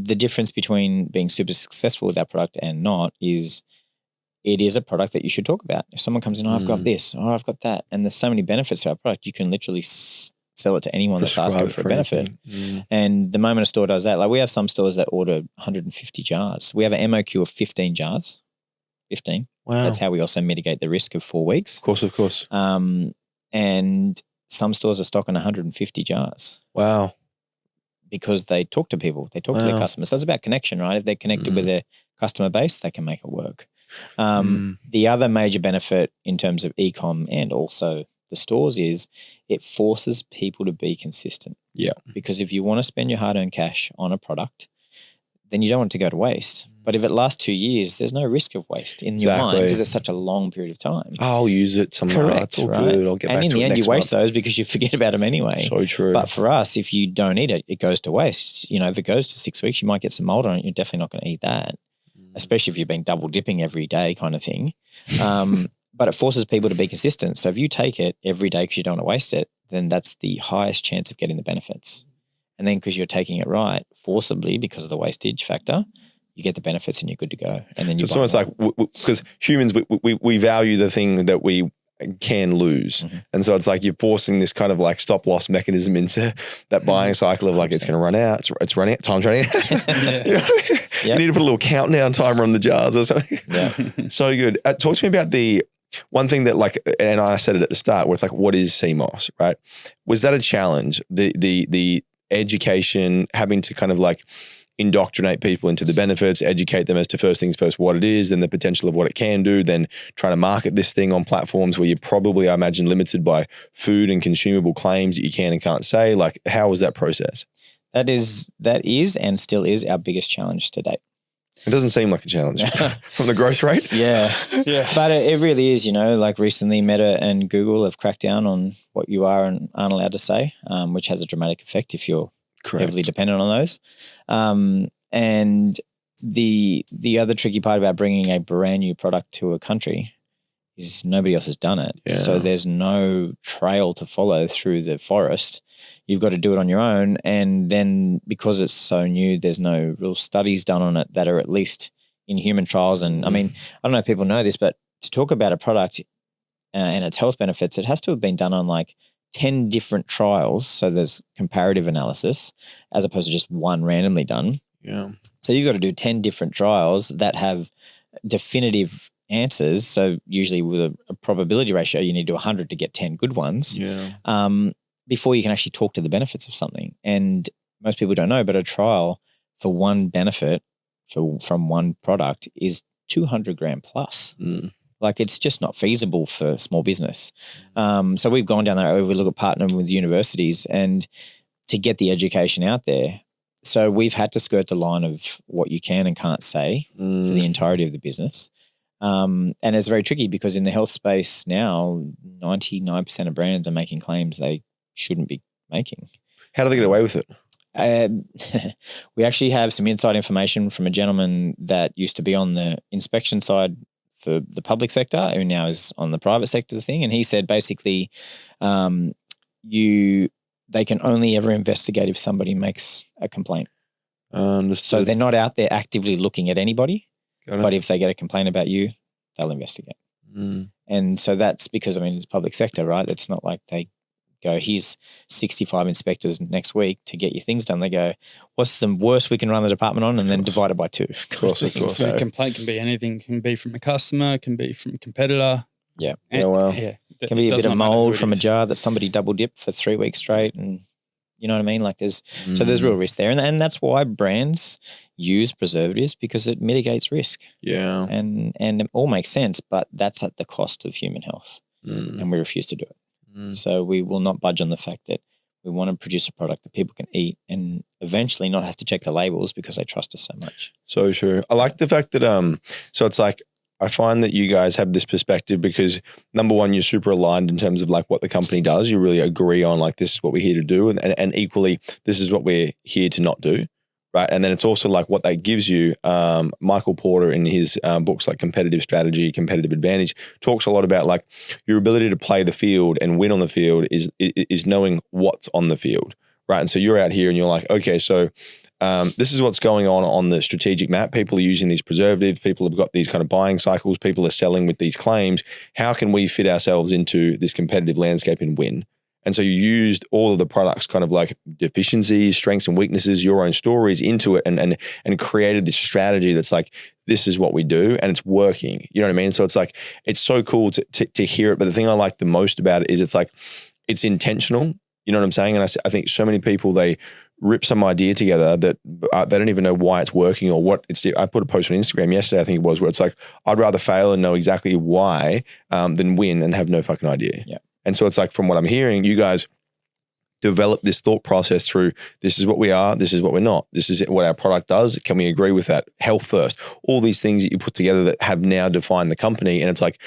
the difference between being super successful with that product and not is it is a product that you should talk about. If someone comes in, I've got this, I've got that. And there's so many benefits to our product, you can literally sell it to anyone that's asking for a benefit. And the moment a store does that, like we have some stores that order 150 jars. We have an MOQ of 15 jars. 15. Wow. That's how we also mitigate the risk of 4 weeks. Of course. And some stores are stocking 150 jars. Wow. Because they talk to people, they talk to their customers. So it's about connection, right? If they're connected with their customer base, they can make it work. The other major benefit in terms of e-com and also the stores is it forces people to be consistent. Yeah. Because if you want to spend your hard-earned cash on a product, then you don't want it to go to waste. But if it lasts 2 years, there's no risk of waste in your mind because it's such a long period of time. I'll use it. It's all right? good. I'll get back to it. And in the end, you waste month. those because you forget about them anyway. So true. But for us, if you don't eat it, it goes to waste. You know, if it goes to 6 weeks, you might get some mold on it. You're definitely not going to eat that, especially if you've been double dipping every day kind of thing. But it forces people to be consistent. So if you take it every day because you don't want to waste it, then that's the highest chance of getting the benefits. And then because you're taking it right, forcibly because of the wastage factor, you get the benefits and you're good to go. And then you. So it's almost like because humans we value the thing that we can lose, and so it's like you're forcing this kind of like stop loss mechanism into that buying cycle of like it's going to run out, it's running out, time's running out. You need to put a little countdown timer on the jars or something. Yeah, so good. Talk to me about the one thing that like, and I said it at the start, where it's like, what is CMOS, right? Was that a challenge? The education, having to kind of like indoctrinate people into the benefits, educate them as to first things first, what it is, then the potential of what it can do, then trying to market this thing on platforms where you're probably, I imagine, limited by food and consumable claims that you can and can't say. Like, how was that process? That is and still is our biggest challenge to date. It doesn't seem like a challenge from the growth rate. Yeah. But it really is, you know, like recently Meta and Google have cracked down on what you are and aren't allowed to say, which has a dramatic effect if you're heavily dependent on those. And the other tricky part about bringing a brand new product to a country is nobody else has done it. Yeah. So there's no trail to follow through the forest. You've got to do it on your own. And then because it's so new, there's no real studies done on it that are at least in human trials. And I mean, I don't know if people know this, but to talk about a product and its health benefits, it has to have been done on like 10 different trials. So there's comparative analysis as opposed to just one randomly done. Yeah. So you've got to do 10 different trials that have definitive answers. So usually with a probability ratio, you need to do 100 to get 10 good ones. Yeah. Before you can actually talk to the benefits of something. And most people don't know, but a trial for one benefit from one product is 200 grand plus. Like it's just not feasible for small business. So we've gone down that road. We look at partnering with universities and to get the education out there. So we've had to skirt the line of what you can and can't say for the entirety of the business. And it's very tricky because in the health space now, 99% of brands are making claims they shouldn't be making. How do they get away with it? We actually have some inside information from a gentleman that used to be on the inspection side for the public sector, who now is on the private sector thing. And he said basically they can only ever investigate if somebody makes a complaint. So they're not out there actively looking at anybody, but if they get a complaint about you, they'll investigate. And so that's because, I mean, it's public sector, right? It's not like they go, here's 65 inspectors next week to get your things done. They go, what's the worst we can run the department on? And then divide it by 2. Of course. So a complaint can be anything. Can be from a customer, can be from a competitor. Yeah. Yeah. Can be a bit of mold from a jar that somebody double dipped for 3 weeks straight. And you know what I mean? Like there's real risk there. And that's why brands use preservatives, because it mitigates risk. Yeah. And it all makes sense, but that's at the cost of human health. And we refuse to do it. So we will not budge on the fact that we want to produce a product that people can eat and eventually not have to check the labels because they trust us so much. So true. I like the fact that, so it's like, I find that you guys have this perspective because number one, you're super aligned in terms of like what the company does. You really agree on like, this is what we're here to do. And equally, this is what we're here to not do. Right. And then it's also like what that gives you. Michael Porter in his books like Competitive Strategy, Competitive Advantage talks a lot about like your ability to play the field and win on the field is knowing what's on the field. Right. And so you're out here and you're like, okay, so this is what's going on the strategic map. People are using these preservatives. People have got these kind of buying cycles. People are selling with these claims. How can we fit ourselves into this competitive landscape and win? And so you used all of the products kind of like deficiencies, strengths and weaknesses, your own stories into it and created this strategy that's like, this is what we do and it's working. You know what I mean? So it's like, it's so cool to hear it. But the thing I like the most about it is it's like, it's intentional. You know what I'm saying? And I think so many people, they rip some idea together that they don't even know why it's working or what it's. I put a post on Instagram yesterday, I think it was, where it's like, I'd rather fail and know exactly why than win and have no fucking idea. Yeah. And so it's like, from what I'm hearing, you guys develop this thought process through this is what we are, this is what we're not, this is what our product does. Can we agree with that? Health first. All these things that you put together that have now defined the company. And it's like,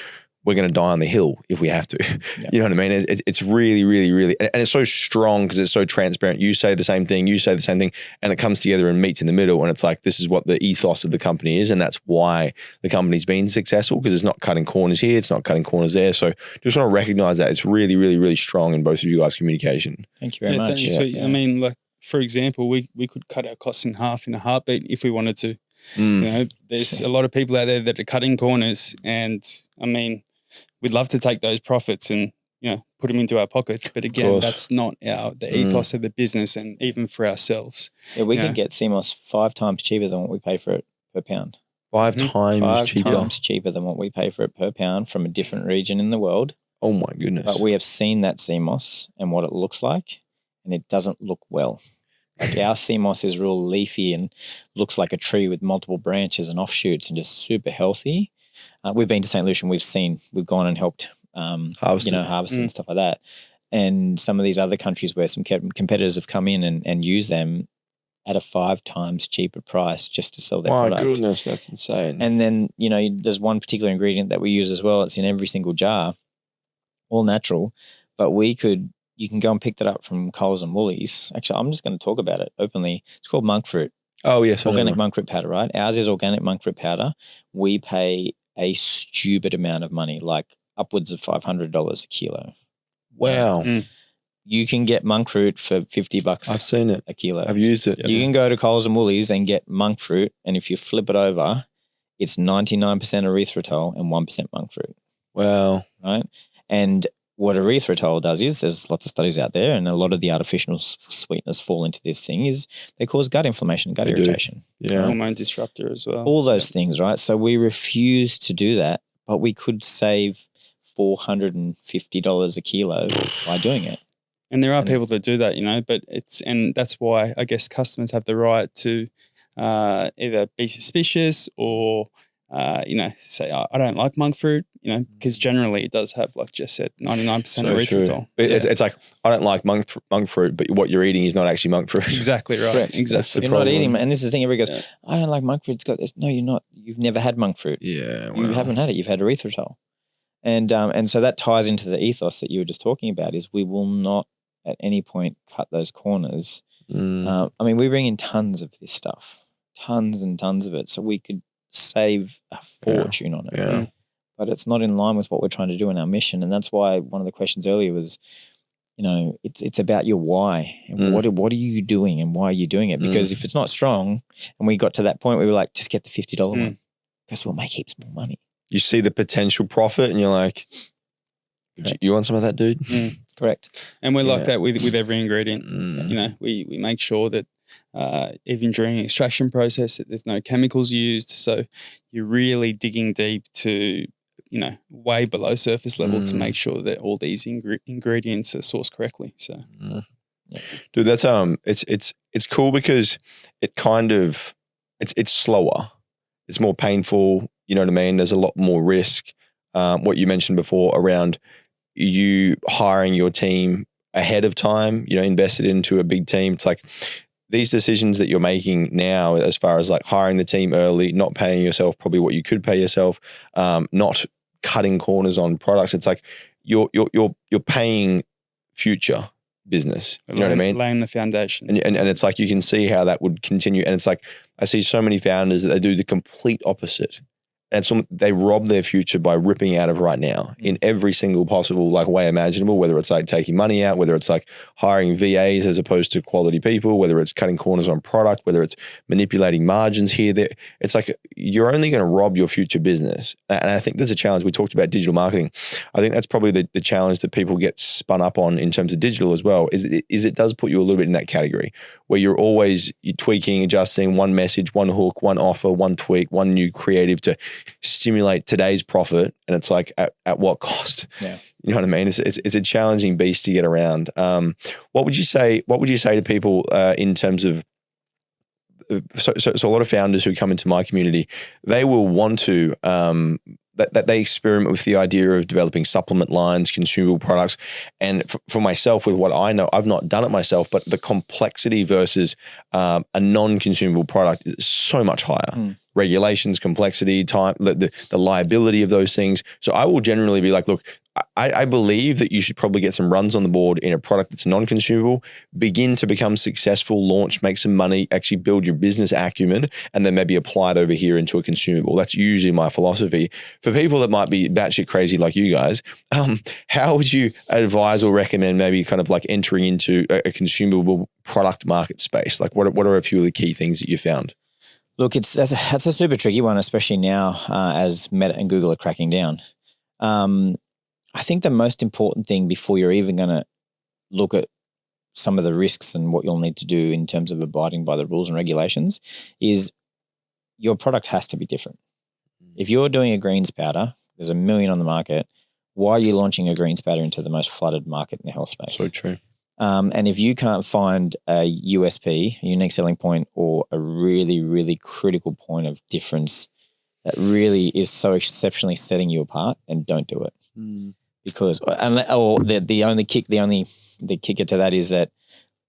we're going to die on the hill if we have to. Yep. You know what I mean? It's really, really, really, and it's so strong because it's so transparent. You say the same thing, you say the same thing, and it comes together and meets in the middle. And it's like, this is what the ethos of the company is. And that's why the company's been successful, because it's not cutting corners here, it's not cutting corners there. So just want to recognize that it's really, really, really strong in both of you guys' communication. Thank you very much. I mean, like, for example, we could cut our costs in half in a heartbeat if we wanted to. You know, there's a lot of people out there that are cutting corners, and I mean, we'd love to take those profits and, you know, put them into our pockets. But again, that's not the ethos of the business, and even for ourselves. Yeah, we can get CMOS 5 times cheaper than what we pay for it per pound. 5 times cheaper. 5 times cheaper than what we pay for it per pound from a different region in the world. Oh my goodness. But we have seen that CMOS and what it looks like, and it doesn't look well. Like our CMOS is real leafy and looks like a tree with multiple branches and offshoots and just super healthy. We've been to St. Lucia and we've gone and helped, harvest and stuff like that. And some of these other countries where some competitors have come in and use them at a 5 times cheaper price just to sell their product. My goodness, that's insane. And then, you know, there's one particular ingredient that we use as well. It's in every single jar, all natural, but you can go and pick that up from Coles and Woolies. Actually, I'm just going to talk about it openly. It's called monk fruit. Oh, yes. Organic monk fruit powder, right? Ours is organic monk fruit powder. We pay a stupid amount of money, like upwards of $500 a kilo. Wow. You can get monk fruit for $50. I've seen it. A kilo. I've used it. You can go to Coles and Woolies and get monk fruit, and if you flip it over, it's 99% erythritol and 1% monk fruit. Wow. Right? And what erythritol does is, there's lots of studies out there, and a lot of the artificial sweeteners fall into this thing, is they cause gut inflammation, gut irritation. Yeah. Hormone disruptor as well. All those things, right? So we refuse to do that, but we could save $450 a kilo by doing it. And there are people that do that, you know, and that's why I guess customers have the right to either be suspicious or, you know, say, I don't like monk fruit, you know, because generally it does have, like Jess said, 99% erythritol. It's like, I don't like monk fruit, but what you're eating is not actually monk fruit. Exactly right. Correct. Exactly. You're not eating, and this is the thing, everybody goes, I don't like monk fruit. It's got this. No, you're not. You've never had monk fruit. Yeah. You haven't had it. You've had erythritol. And so that ties into the ethos that you were just talking about, is we will not at any point cut those corners. I mean, we bring in tons of this stuff, tons and tons of it. So we could save a fortune on it. Yeah. But it's not in line with what we're trying to do in our mission. And that's why one of the questions earlier was, you know, it's about your why and what are you doing and why are you doing it? Because if it's not strong, and we got to that point where we were like, just get the $50 one, because we'll make heaps more money. You see the potential profit and you're like, do you want some of that, dude? Correct. And we're like that with every ingredient. You know, we make sure that even during extraction process that there's no chemicals used. So you're really digging deep to, you know, way below surface level to make sure that all these ingredients are sourced correctly. So, dude, that's it's cool because it kind of it's slower, it's more painful. You know what I mean? There's a lot more risk. What you mentioned before around you hiring your team ahead of time, you know, invested into a big team. It's like these decisions that you're making now, as far as like hiring the team early, not paying yourself probably what you could pay yourself, not cutting corners on products. It's like you're paying future business. You know what I mean? Laying the foundation. And it's like you can see how that would continue. And it's like I see so many founders that they do the complete opposite. And so they rob their future by ripping out of right now in every single possible like way imaginable, whether it's like taking money out, whether it's like hiring VAs as opposed to quality people, whether it's cutting corners on product, whether it's manipulating margins here, there. It's like you're only going to rob your future business. And I think there's a challenge. We talked about digital marketing. I think that's probably the challenge that people get spun up on in terms of digital as well, is it does put you a little bit in that category where you're tweaking, adjusting one message, one hook, one offer, one tweak, one new creative to stimulate today's profit. And it's like at what cost? Yeah. You know what I mean? It's a challenging beast to get around. What would you say to people in terms of so a lot of founders who come into my community, they will want to that they experiment with the idea of developing supplement lines, consumable products. And for myself, with what I know, I've not done it myself, but the complexity versus a non-consumable product is so much higher. Regulations, complexity, time, the liability of those things. So I will generally be like, look, I believe that you should probably get some runs on the board in a product that's non-consumable, begin to become successful, launch, make some money, actually build your business acumen, and then maybe apply it over here into a consumable. That's usually my philosophy. For people that might be batshit crazy like you guys, how would you advise or recommend maybe kind of like entering into a consumable product market space? Like what are a few of the key things that you found? Look, that's a super tricky one, especially now as Meta and Google are cracking down. I think the most important thing before you're even going to look at some of the risks and what you'll need to do in terms of abiding by the rules and regulations is your product has to be different. If you're doing a greens powder, there's 1 million on the market. Why are you launching a greens powder into the most flooded market in the health space? So true. And if you can't find a USP, a unique selling point, or a really, really critical point of difference that really is so exceptionally setting you apart, then don't do it. Because the kicker to that is that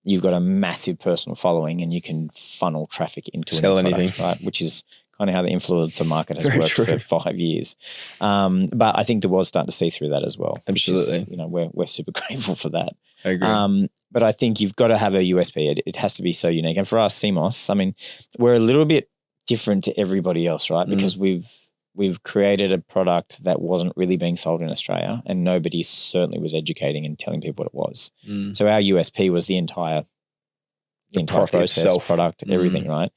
you've got a massive personal following and you can funnel traffic into anything, right? Which is kind of how the influencer market has worked for 5 years. But I think the world's starting to see through that as well. Absolutely. Which is, we're super grateful for that. I agree. But I think you've got to have a USP. It has to be so unique. And for us, CMOS, I mean, we're a little bit different to everybody else, right? Because we've created a product that wasn't really being sold in Australia, and nobody certainly was educating and telling people what it was. So our USP was the entire process, itself. Product, everything, right?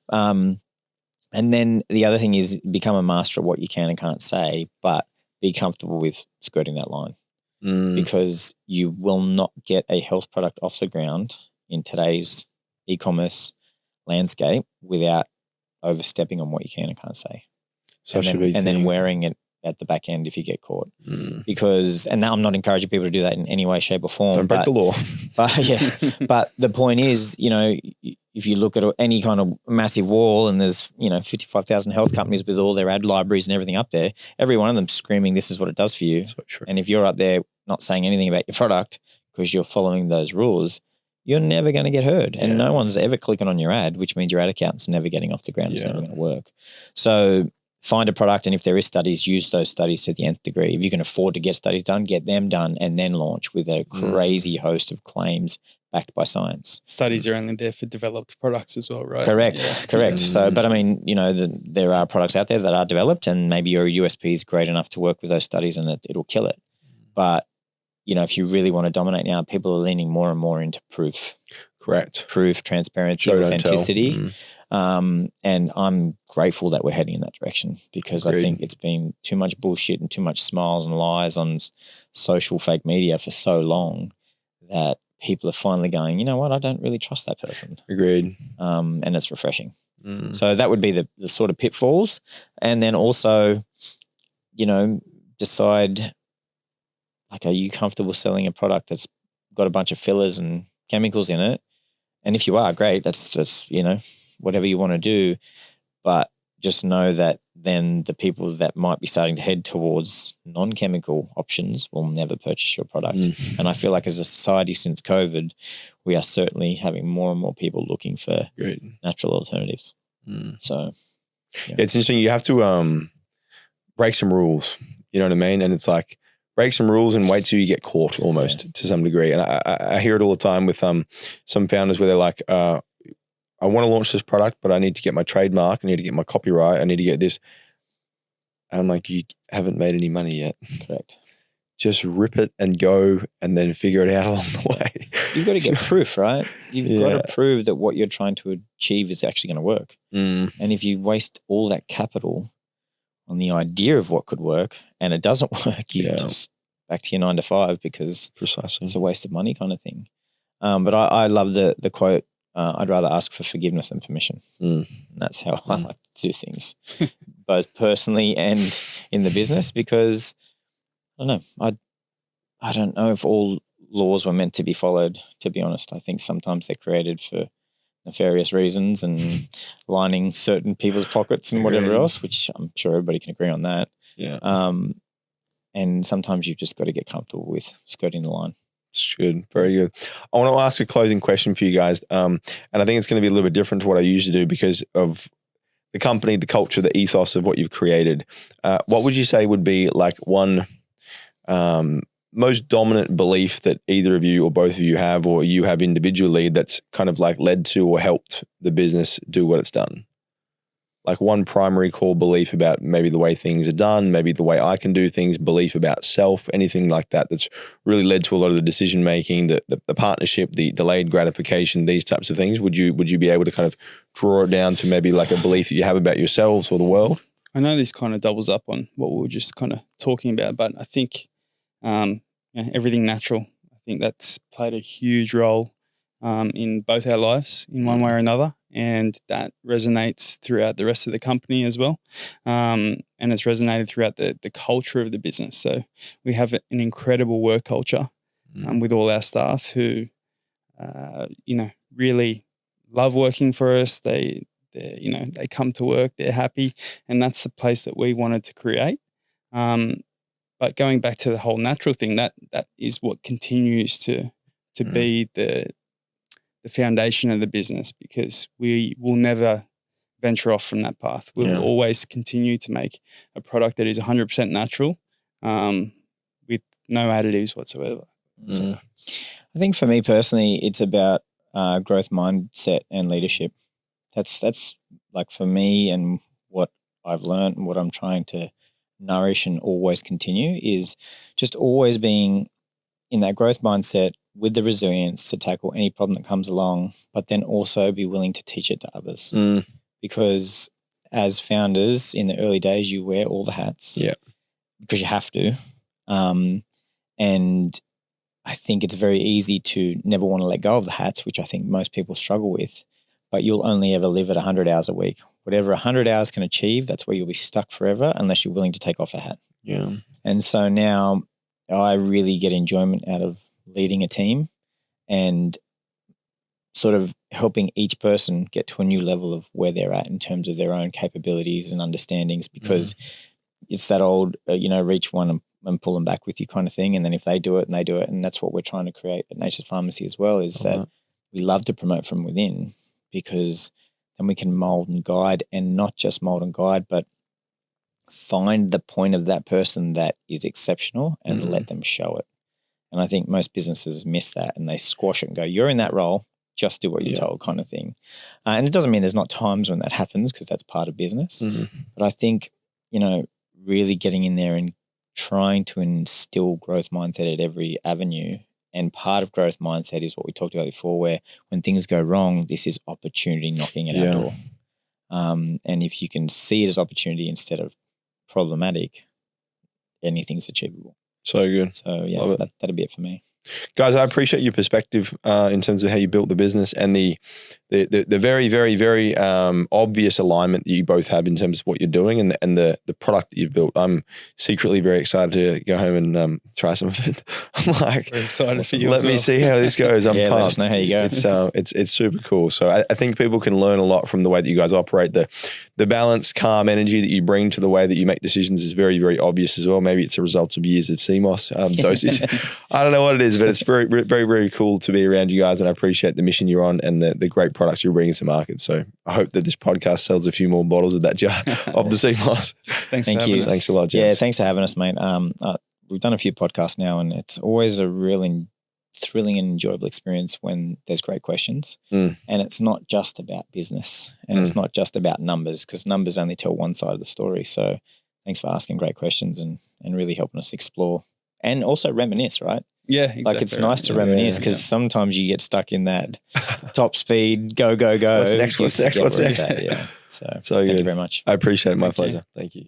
And then the other thing is become a master of what you can and can't say, but be comfortable with skirting that line. Because you will not get a health product off the ground in today's e-commerce landscape without overstepping on what you can and can't say. And then wearing it at the back end if you get caught. Because, and now I'm not encouraging people to do that in any way, shape or form. Don't break the law. But the point is, if you look at any kind of massive wall and there's, 55,000 health companies with all their ad libraries and everything up there, every one of them screaming, this is what it does for you. So true. And if you're up there not saying anything about your product because you're following those rules, you're never going to get heard. And no one's ever clicking on your ad, which means your ad account's never getting off the ground. It's never going to work. So find a product, and if there is studies, use those studies to the nth degree. If you can afford to get studies done, get them done, and then launch with a crazy host of claims backed by science. Studies are only there for developed products as well, right? Correct. So, but I mean, there are products out there that are developed, and maybe your USP is great enough to work with those studies, and it'll kill it. But if you really want to dominate now, people are leaning more and more into proof. Correct. Proof, transparency, authenticity. And I'm grateful that we're heading in that direction, because I think it's been too much bullshit and too much smiles and lies on social fake media for so long that people are finally going, you know what, I don't really trust that person. Agreed. And it's refreshing. So that would be the sort of pitfalls. And then also, decide, like, are you comfortable selling a product that's got a bunch of fillers and chemicals in it? And if you are, great, that's whatever you want to do. But just know that then the people that might be starting to head towards non-chemical options will never purchase your product. And I feel like as a society since COVID, we are certainly having more and more people looking for natural alternatives. So it's interesting. You have to break some rules, you know what I mean? And it's like, break some rules and wait till you get caught almost to some degree. And I hear it all the time with some founders where they're like, I want to launch this product, but I need to get my trademark. I need to get my copyright. I need to get this. And I'm like, you haven't made any money yet. Correct. Just rip it and go, and then figure it out along the way. You've got to get proof, right? You've got to prove that what you're trying to achieve is actually going to work. And if you waste all that capital on the idea of what could work and it doesn't work, you just back to your 9 to 5 because it's a waste of money kind of thing. But I love the quote, I'd rather ask for forgiveness than permission. And that's how I like to do things, both personally and in the business, because I don't know. I don't know if all laws were meant to be followed, to be honest. I think sometimes they're created for nefarious reasons and lining certain people's pockets and whatever else, which I'm sure everybody can agree on that. Yeah. And sometimes you've just got to get comfortable with skirting the line. It's good. Very good. I want to ask a closing question for you guys. And I think it's going to be a little bit different to what I usually do because of the company, the culture, the ethos of what you've created. What would you say would be like one most dominant belief that either of you or both of you have, or you have individually, that's kind of like led to or helped the business do what it's done? Like one primary core belief about maybe the way things are done, maybe the way I can do things, belief about self, anything like that that's really led to a lot of the decision making, the partnership, the delayed gratification, these types of things. Would you be able to kind of draw it down to maybe like a belief that you have about yourselves or the world? I know this kind of doubles up on what we were just kind of talking about, but I think everything natural. I think that's played a huge role in both our lives in one way or another. And that resonates throughout the rest of the company as well. And it's resonated throughout the culture of the business. So we have an incredible work culture with all our staff who, really love working for us. They come to work, they're happy. And that's the place that we wanted to create. But going back to the whole natural thing, that is what continues to be the foundation of the business, because we will never venture off from that path. We'll always continue to make a product that is 100% natural with no additives whatsoever. So. I think for me personally, it's about growth mindset and leadership. That's like for me, and what I've learned and what I'm trying to nourish and always continue is just always being in that growth mindset with the resilience to tackle any problem that comes along, but then also be willing to teach it to others. Because as founders in the early days, you wear all the hats because you have to. And I think it's very easy to never want to let go of the hats, which I think most people struggle with, but you'll only ever live at 100 hours a week. Whatever 100 hours can achieve, that's where you'll be stuck forever unless you're willing to take off a hat. Yeah. And so now I really get enjoyment out of leading a team and sort of helping each person get to a new level of where they're at in terms of their own capabilities and understandings, because it's that old, reach one and pull them back with you kind of thing. And then if they do it and they do it, and that's what we're trying to create at Nature's Pharmacy as well, is that we love to promote from within, because then we can mold and guide, and not just mold and guide, but find the point of that person that is exceptional and let them show it. And I think most businesses miss that, and they squash it and go, you're in that role, just do what you're told kind of thing. And it doesn't mean there's not times when that happens, because that's part of business. But I think, really getting in there and trying to instill growth mindset at every avenue. And part of growth mindset is what we talked about before, where when things go wrong, this is opportunity knocking at our door. And if you can see it as opportunity instead of problematic, anything's achievable. So good. So that'd be it for me. Guys, I appreciate your perspective in terms of how you built the business, and the very, very, very obvious alignment that you both have in terms of what you're doing and the product that you've built. I'm secretly very excited to go home and try some of it. I'm like, very excited for you. Let me see how this goes. I'm pumped. Let us know how you go. It's super cool. So I think people can learn a lot from the way that you guys operate. The balanced, calm energy that you bring to the way that you make decisions is very, very obvious as well. Maybe it's a result of years of CMOS dosage. I don't know what it is, but it's very, very, very cool to be around you guys, and I appreciate the mission you're on and the great products you're bringing to market. So I hope that this podcast sells a few more bottles of that jar of the CMOS. Thank you. Thanks a lot, Jess. Yeah, thanks for having us, mate. We've done a few podcasts now, and it's always a really thrilling and enjoyable experience when there's great questions. And it's not just about business, and it's not just about numbers, because numbers only tell one side of the story. So thanks for asking great questions and really helping us explore and also reminisce, right? Yeah, exactly. Like it's nice to reminisce, because sometimes you get stuck in that top speed, go. What's next? Yeah. So thank you very much. I appreciate it. My pleasure. Thank you.